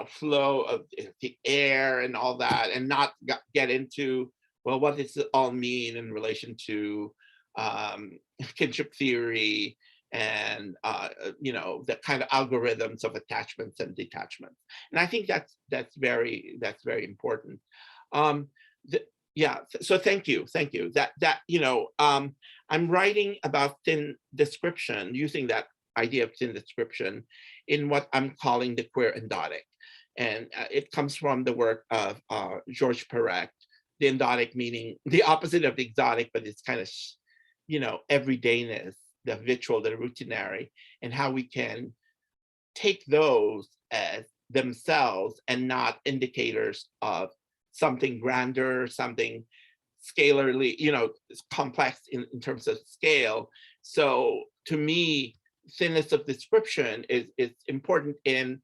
flow of the air and all that, and not get into, well, what does it all mean in relation to kinship theory and the kind of algorithms of attachments and detachments. And I think that's very important. So thank you. I'm writing about thin description, using that idea of thin description in what I'm calling the queer endotic. And it comes from the work of Georges Perec, the endotic meaning the opposite of the exotic, but it's kind of, everydayness, the habitual, the routinary, and how we can take those as themselves and not indicators of something grander, something scalarly, complex in terms of scale. So to me, thinness of description is important in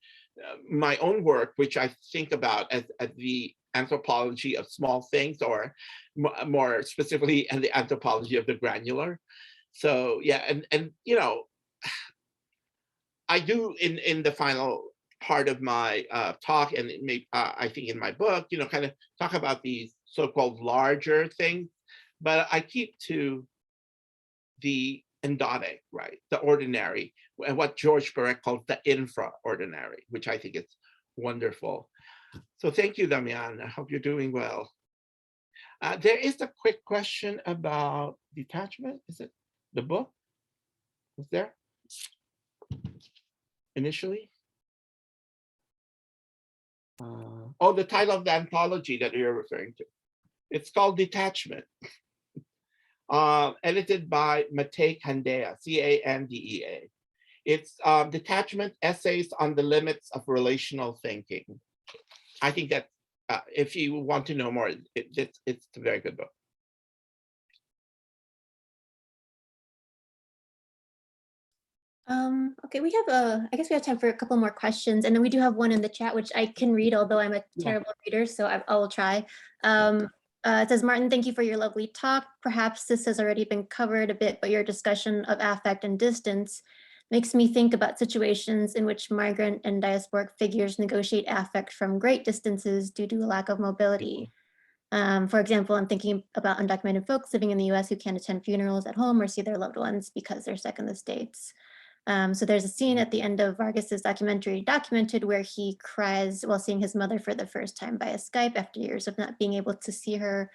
my own work, which I think about as the anthropology of small things, or more specifically, and the anthropology of the granular. So yeah, and I do in the final part of my talk, and I think in my book, kind of talk about these so-called larger things, but I keep to the endotic, right? The ordinary, and what Georges Perec calls the infraordinary, which I think is wonderful. So thank you, Damian. I hope you're doing well. There is a quick question about detachment. Is it the book? Was there initially? The title of the anthology that you're referring to. It's called Detachment. Edited by Matei Candea, Candea. It's Detachment: Essays on the Limits of Relational Thinking. I think that if you want to know more, it's a very good book. Okay, we have I guess we have time for a couple more questions, and then we do have one in the chat, which I can read, although I'm a terrible reader, so I will try. It says, Martin, thank you for your lovely talk. Perhaps this has already been covered a bit, but your discussion of affect and distance makes me think about situations in which migrant and diasporic figures negotiate affect from great distances due to a lack of mobility. For example, I'm thinking about undocumented folks living in the US who can't attend funerals at home or see their loved ones because they're stuck in the States. So there's a scene at the end of Vargas's documentary Documented where he cries while seeing his mother for the first time via Skype after years of not being able to see her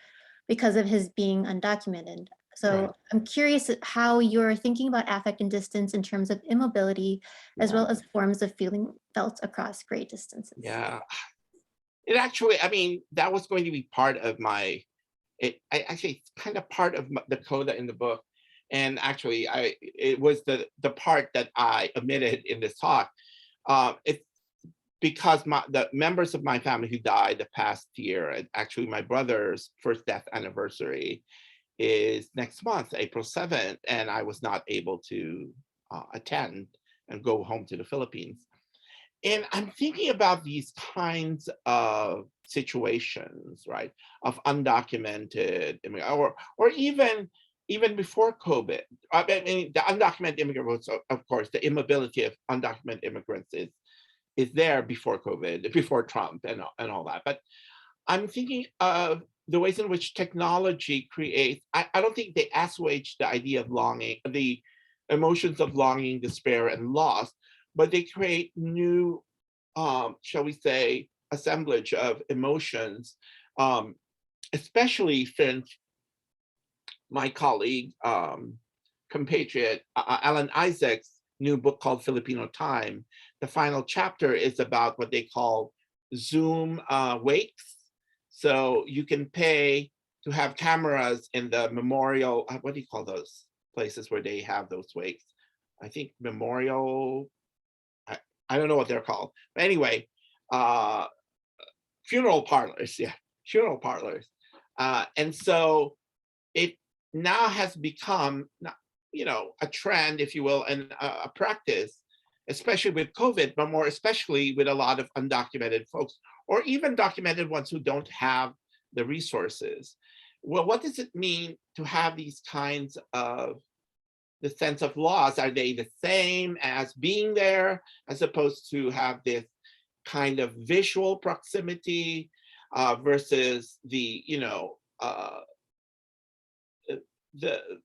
because of his being undocumented. So Right. I'm curious how you're thinking about affect and distance in terms of immobility, as well as forms of feeling felt across great distances. Yeah. It actually, I mean, that was going to be part of my, actually it's kind of part of the coda in the book. And actually, it was the part that I omitted in this talk. It's because the members of my family who died the past year, and actually my brother's first death anniversary is next month, April 7th, and I was not able to attend and go home to the Philippines. And I'm thinking about these kinds of situations, right, of undocumented immigrant, or even before COVID. I mean, the undocumented immigrants, of course, the immobility of undocumented immigrants is there before COVID, before Trump, and all that. But I'm thinking of the ways in which technology creates. I don't think they assuage the idea of longing, the emotions of longing, despair, and loss, but they create new, shall we say, assemblage of emotions, especially since my colleague, compatriot, Alan Isaac's new book called Filipino Time, the final chapter is about what they call Zoom wakes. So you can pay to have cameras in the memorial, what do you call those places where they have those wakes? I think memorial, I don't know what they're called. But anyway, funeral parlors, yeah, funeral parlors. And so it now has become, a trend, if you will, and a practice, especially with COVID, but more especially with a lot of undocumented folks, or even documented ones who don't have the resources. Well, what does it mean to have these kinds of the sense of loss? Are they the same as being there, as opposed to have this kind of visual proximity versus the,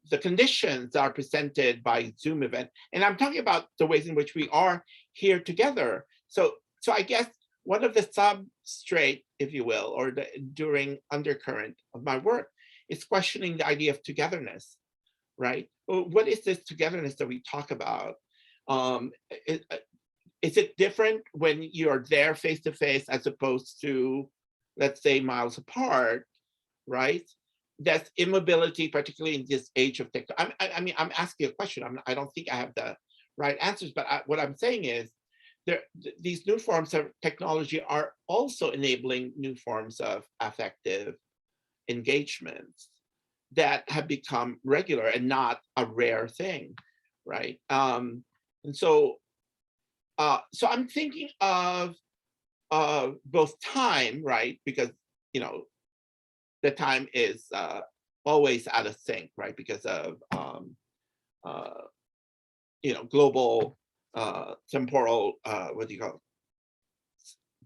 the conditions are presented by Zoom event? And I'm talking about the ways in which we are here together. So I guess one of the substrate, if you will, or the enduring undercurrent of my work is questioning the idea of togetherness, right? What is this togetherness that we talk about? Is it different when you're there face to face as opposed to, let's say, miles apart, right? That's immobility, particularly in this age of tech. I mean, I'm asking a question. I don't think I have the right answers, but what I'm saying is these new forms of technology are also enabling new forms of affective engagements that have become regular and not a rare thing, right? And so I'm thinking of both time, right? Because the time is always out of sync, right? Because of global temporal, what do you call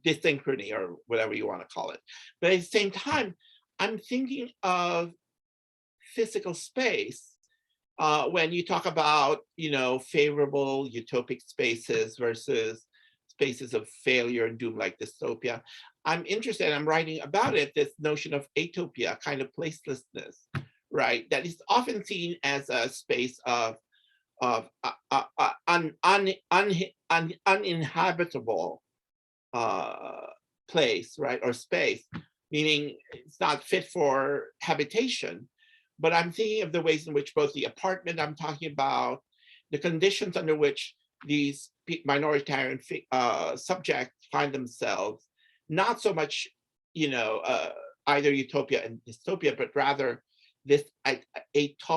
it? Dysynchrony, or whatever you want to call it. But at the same time, I'm thinking of physical space when you talk about favorable utopic spaces versus spaces of failure and doom like dystopia. I'm interested, I'm writing about it, this notion of atopia, kind of placelessness, right? That is often seen as a space of uninhabitable place, right? Or space, meaning it's not fit for habitation. But I'm thinking of the ways in which both the apartment I'm talking about, the conditions under which these minoritarian subjects find themselves, not so much, either utopia and dystopia, but rather this atopic.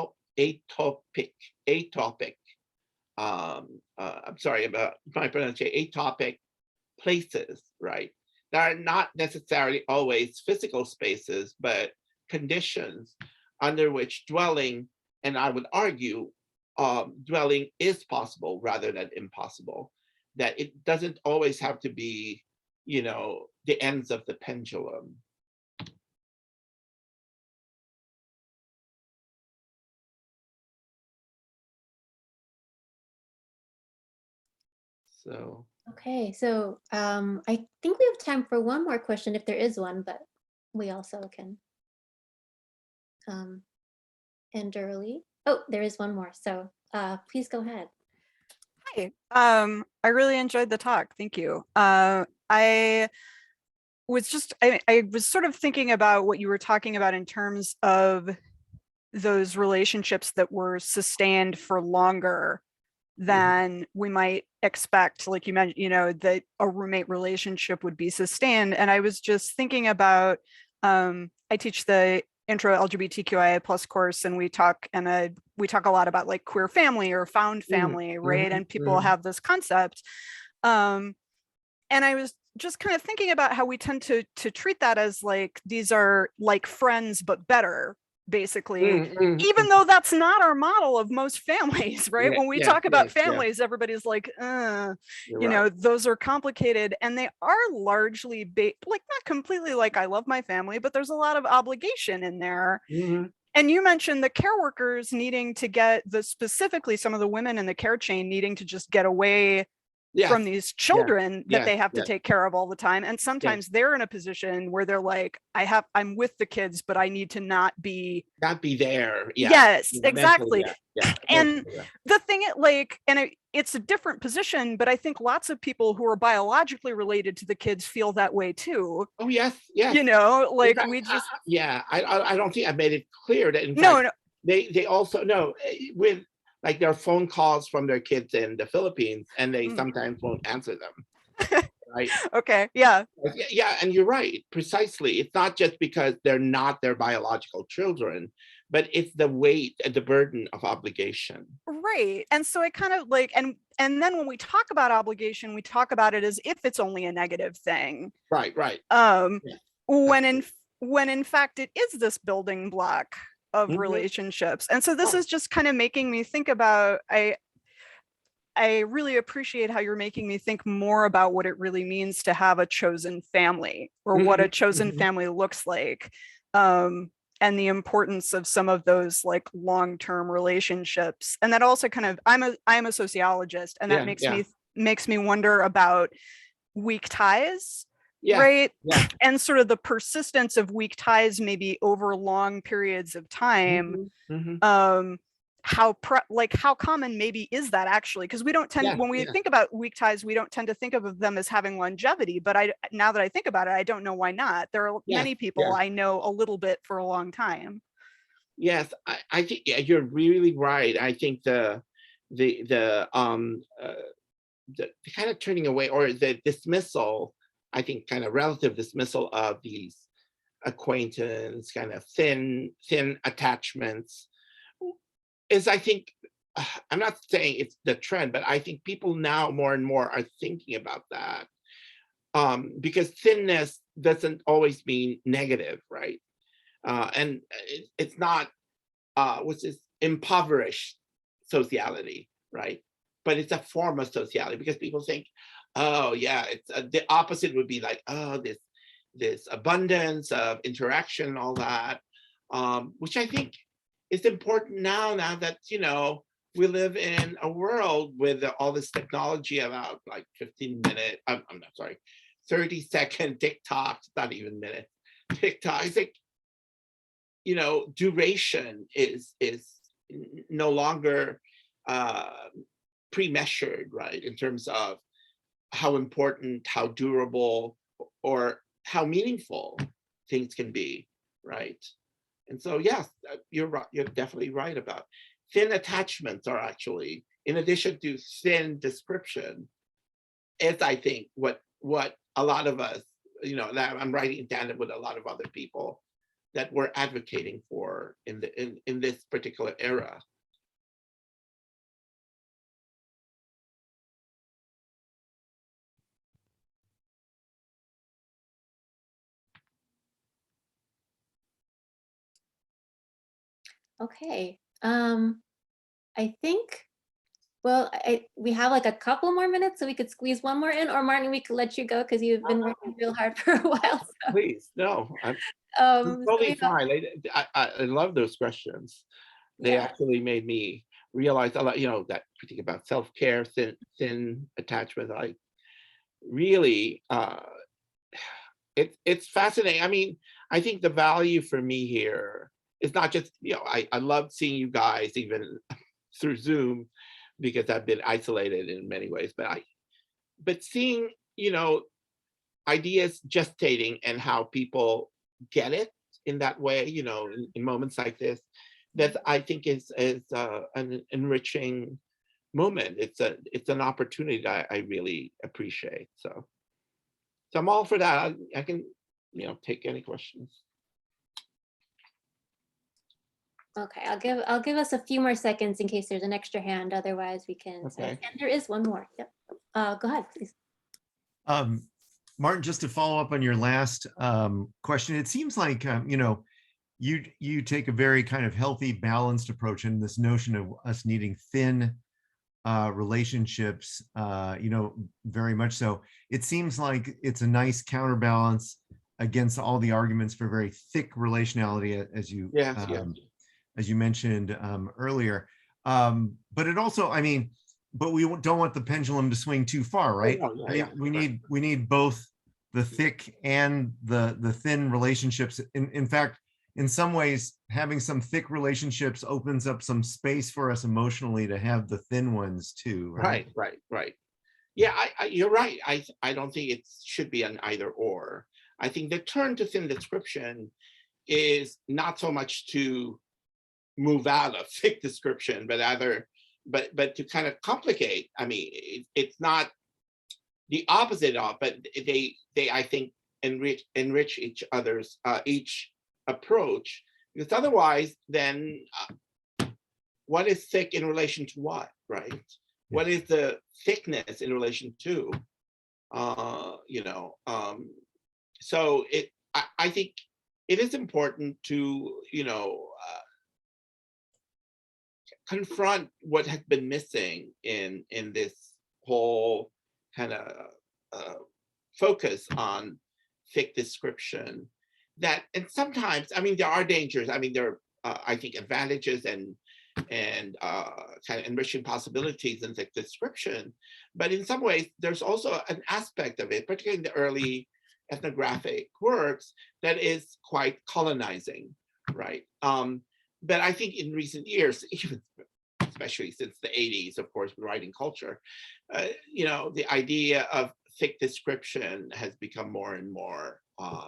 I'm sorry about my pronunciation. Atopic places, right? That are not necessarily always physical spaces, but conditions under which dwelling, and I would argue, dwelling is possible rather than impossible. That it doesn't always have to be, the ends of the pendulum. So, Okay, so I think we have time for one more question if there is one, but we also can end early. Oh, there is one more. So please go ahead. Hi. I really enjoyed the talk. Thank you. I was sort of thinking about what you were talking about in terms of those relationships that were sustained for longer than we might expect. Like you mentioned, you know, that a roommate relationship would be sustained. And I was just thinking about, I teach the intro LGBTQIA plus course, and we talk a lot about like queer family or found family, right? And people have this concept. And I was just kind of thinking about how we tend to treat that as like, these are like friends, but better, basically, even though that's not our model of most families, right? When we talk about families, everybody's like, you know, those are complicated, and they are largely like not completely like I love my family, but there's a lot of obligation in there. And you mentioned the care workers needing to get specifically some of the women in the care chain needing to just get away from these children that they have to take care of all the time. And sometimes they're in a position where they're like, I'm with the kids, but I need to not be there. Yes, exactly. And Mentally, the thing it's a different position, but I think lots of people who are biologically related to the kids feel that way too. Oh, yes. You know, like fact, we just I don't think I made it clear that in no, fact, they also know with like their phone calls from their kids in the Philippines, and they sometimes won't answer them. Right. Okay. Yeah. Yeah, and you're right. Precisely. It's not just because they're not their biological children, but it's the weight and the burden of obligation. Right. And so I kind of like, and then when we talk about obligation, we talk about it as if it's only a negative thing. Right. When in fact it is this building block of relationships. And so this is just kind of making me think about, I really appreciate how you're making me think more about what it really means to have a chosen family, or what a chosen family looks like. And the importance of some of those like long-term relationships. And that also kind of, I'm a sociologist, and that makes me wonder about weak ties. Right. And sort of the persistence of weak ties, maybe over long periods of time. How common maybe is that actually? Because we don't tend, when we think about weak ties, we don't tend to think of them as having longevity. But now that I think about it, I don't know why not. There are many people I know a little bit for a long time. Yes, I think you're really right. I think the kind of turning away, or the dismissal, I think kind of relative dismissal of these acquaintance, kind of thin attachments is, I think, I'm not saying it's the trend, but I think people now more and more are thinking about that, because thinness doesn't always mean negative, right? And it's not what's this impoverished sociality, right? But it's a form of sociality, because people think, oh yeah, it's the opposite would be like, oh, this abundance of interaction and all that, which I think is important now that, you know, we live in a world with all this technology about like 15-minute, I'm not sorry, 30-second TikToks, not even minutes, TikTok. I think, you know, duration is no longer pre-measured, right, in terms of how important, how durable, or how meaningful things can be, right? And so, yes, you're right. You're definitely right about thin attachments are actually, in addition to thin description, is, I think, what a lot of us, you know, that I'm writing in tandem with a lot of other people that we're advocating for in this particular era. Okay. I think, well, we have like a couple more minutes, so we could squeeze one more in, or Martin, we could let you go because you've been working real hard for a while. So. Please, no, I'm totally fine. I love those questions. They actually made me realized a lot, that critique about self-care, thin attachment, like really, it's fascinating. I mean, I think the value for me here is not just, I love seeing you guys even through Zoom because I've been isolated in many ways, but seeing, ideas gestating and how people get it in that way, in moments like this, that I think is an enriching moment. It's an opportunity that I really appreciate. So I'm all for that. I can, take any questions. Okay, I'll give us a few more seconds in case there's an extra hand. Otherwise, we can. Okay. And there is one more. Yep. Go ahead, please. Martin, just to follow up on your last question, it seems like you take a very kind of healthy, balanced approach in this notion of us needing thin relationships, very much so. It seems like it's a nice counterbalance against all the arguments for very thick relationality, as you as you mentioned earlier. But it also, I mean, but we don't want the pendulum to swing too far, right? We need both the thick and the thin relationships. In fact, in some ways, having some thick relationships opens up some space for us emotionally to have the thin ones too. Right. Yeah, you're right. I don't think it should be an either or. I think the turn to thin description is not so much to move out of thick description, but to kind of complicate. I mean, it's not the opposite of, but they I think enrich each other's each approach, because otherwise then what is thick in relation to what, right? Yeah. What is the thickness in relation to, so I think it is important to, confront what has been missing in this whole kind of focus on thick description. And sometimes, I mean, there are dangers. I mean, there are, I think, advantages and kind of enriching possibilities in thick description. But in some ways, there's also an aspect of it, particularly in the early ethnographic works, that is quite colonizing, right? But I think in recent years, even especially since the 80s, of course, with writing culture, the idea of thick description has become more and more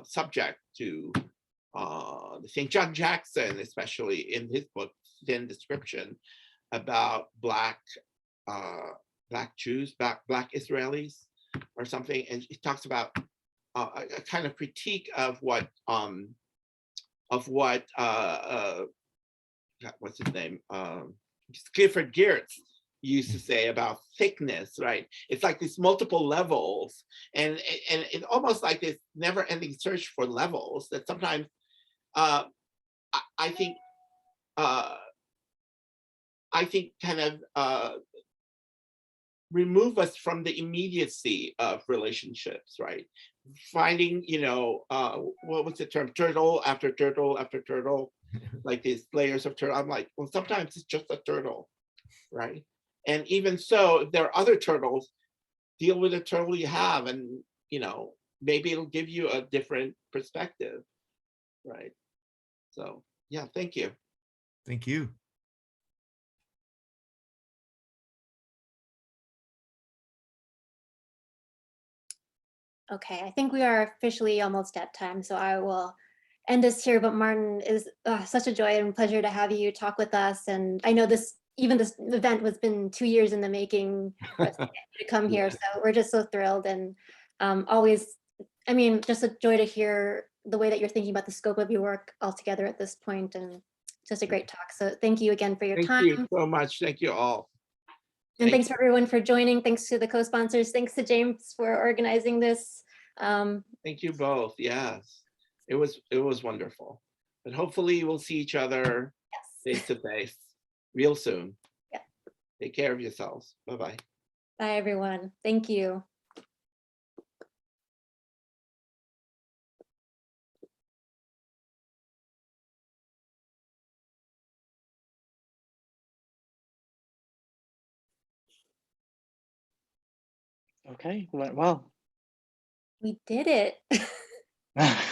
subject to the thing. John Jackson, especially in his book, Thin Description, about Black Jews, Black Israelis or something. And he talks about a kind of critique of what what's his name? Clifford Geertz used to say about thickness, right? It's like these multiple levels, and it's almost like this never-ending search for levels that sometimes I think kind of remove us from the immediacy of relationships, right? Finding, what was the term? Turtle after turtle after turtle, like these layers of turtle. I'm like, well, sometimes it's just a turtle, right? And even so, if there are other turtles, deal with the turtle you have, and maybe it'll give you a different perspective, right? So yeah, thank you. Thank you. Okay, I think we are officially almost at time, so I will end this here. But Martin, is such a joy and pleasure to have you talk with us. And I know this event has been 2 years in the making for us to come here, so we're just so thrilled. And always, I mean, just a joy to hear the way that you're thinking about the scope of your work altogether at this point, and just a great talk. So thank you again for your time. Thank you so much. Thank you all. And thanks for everyone for joining. Thanks to the co-sponsors. Thanks to James for organizing this. Thank you both. Yes, it was wonderful. But hopefully we'll see each other face to face real soon. Yeah. Take care of yourselves. Bye-bye. Bye, everyone. Thank you. Okay, went well. We did it.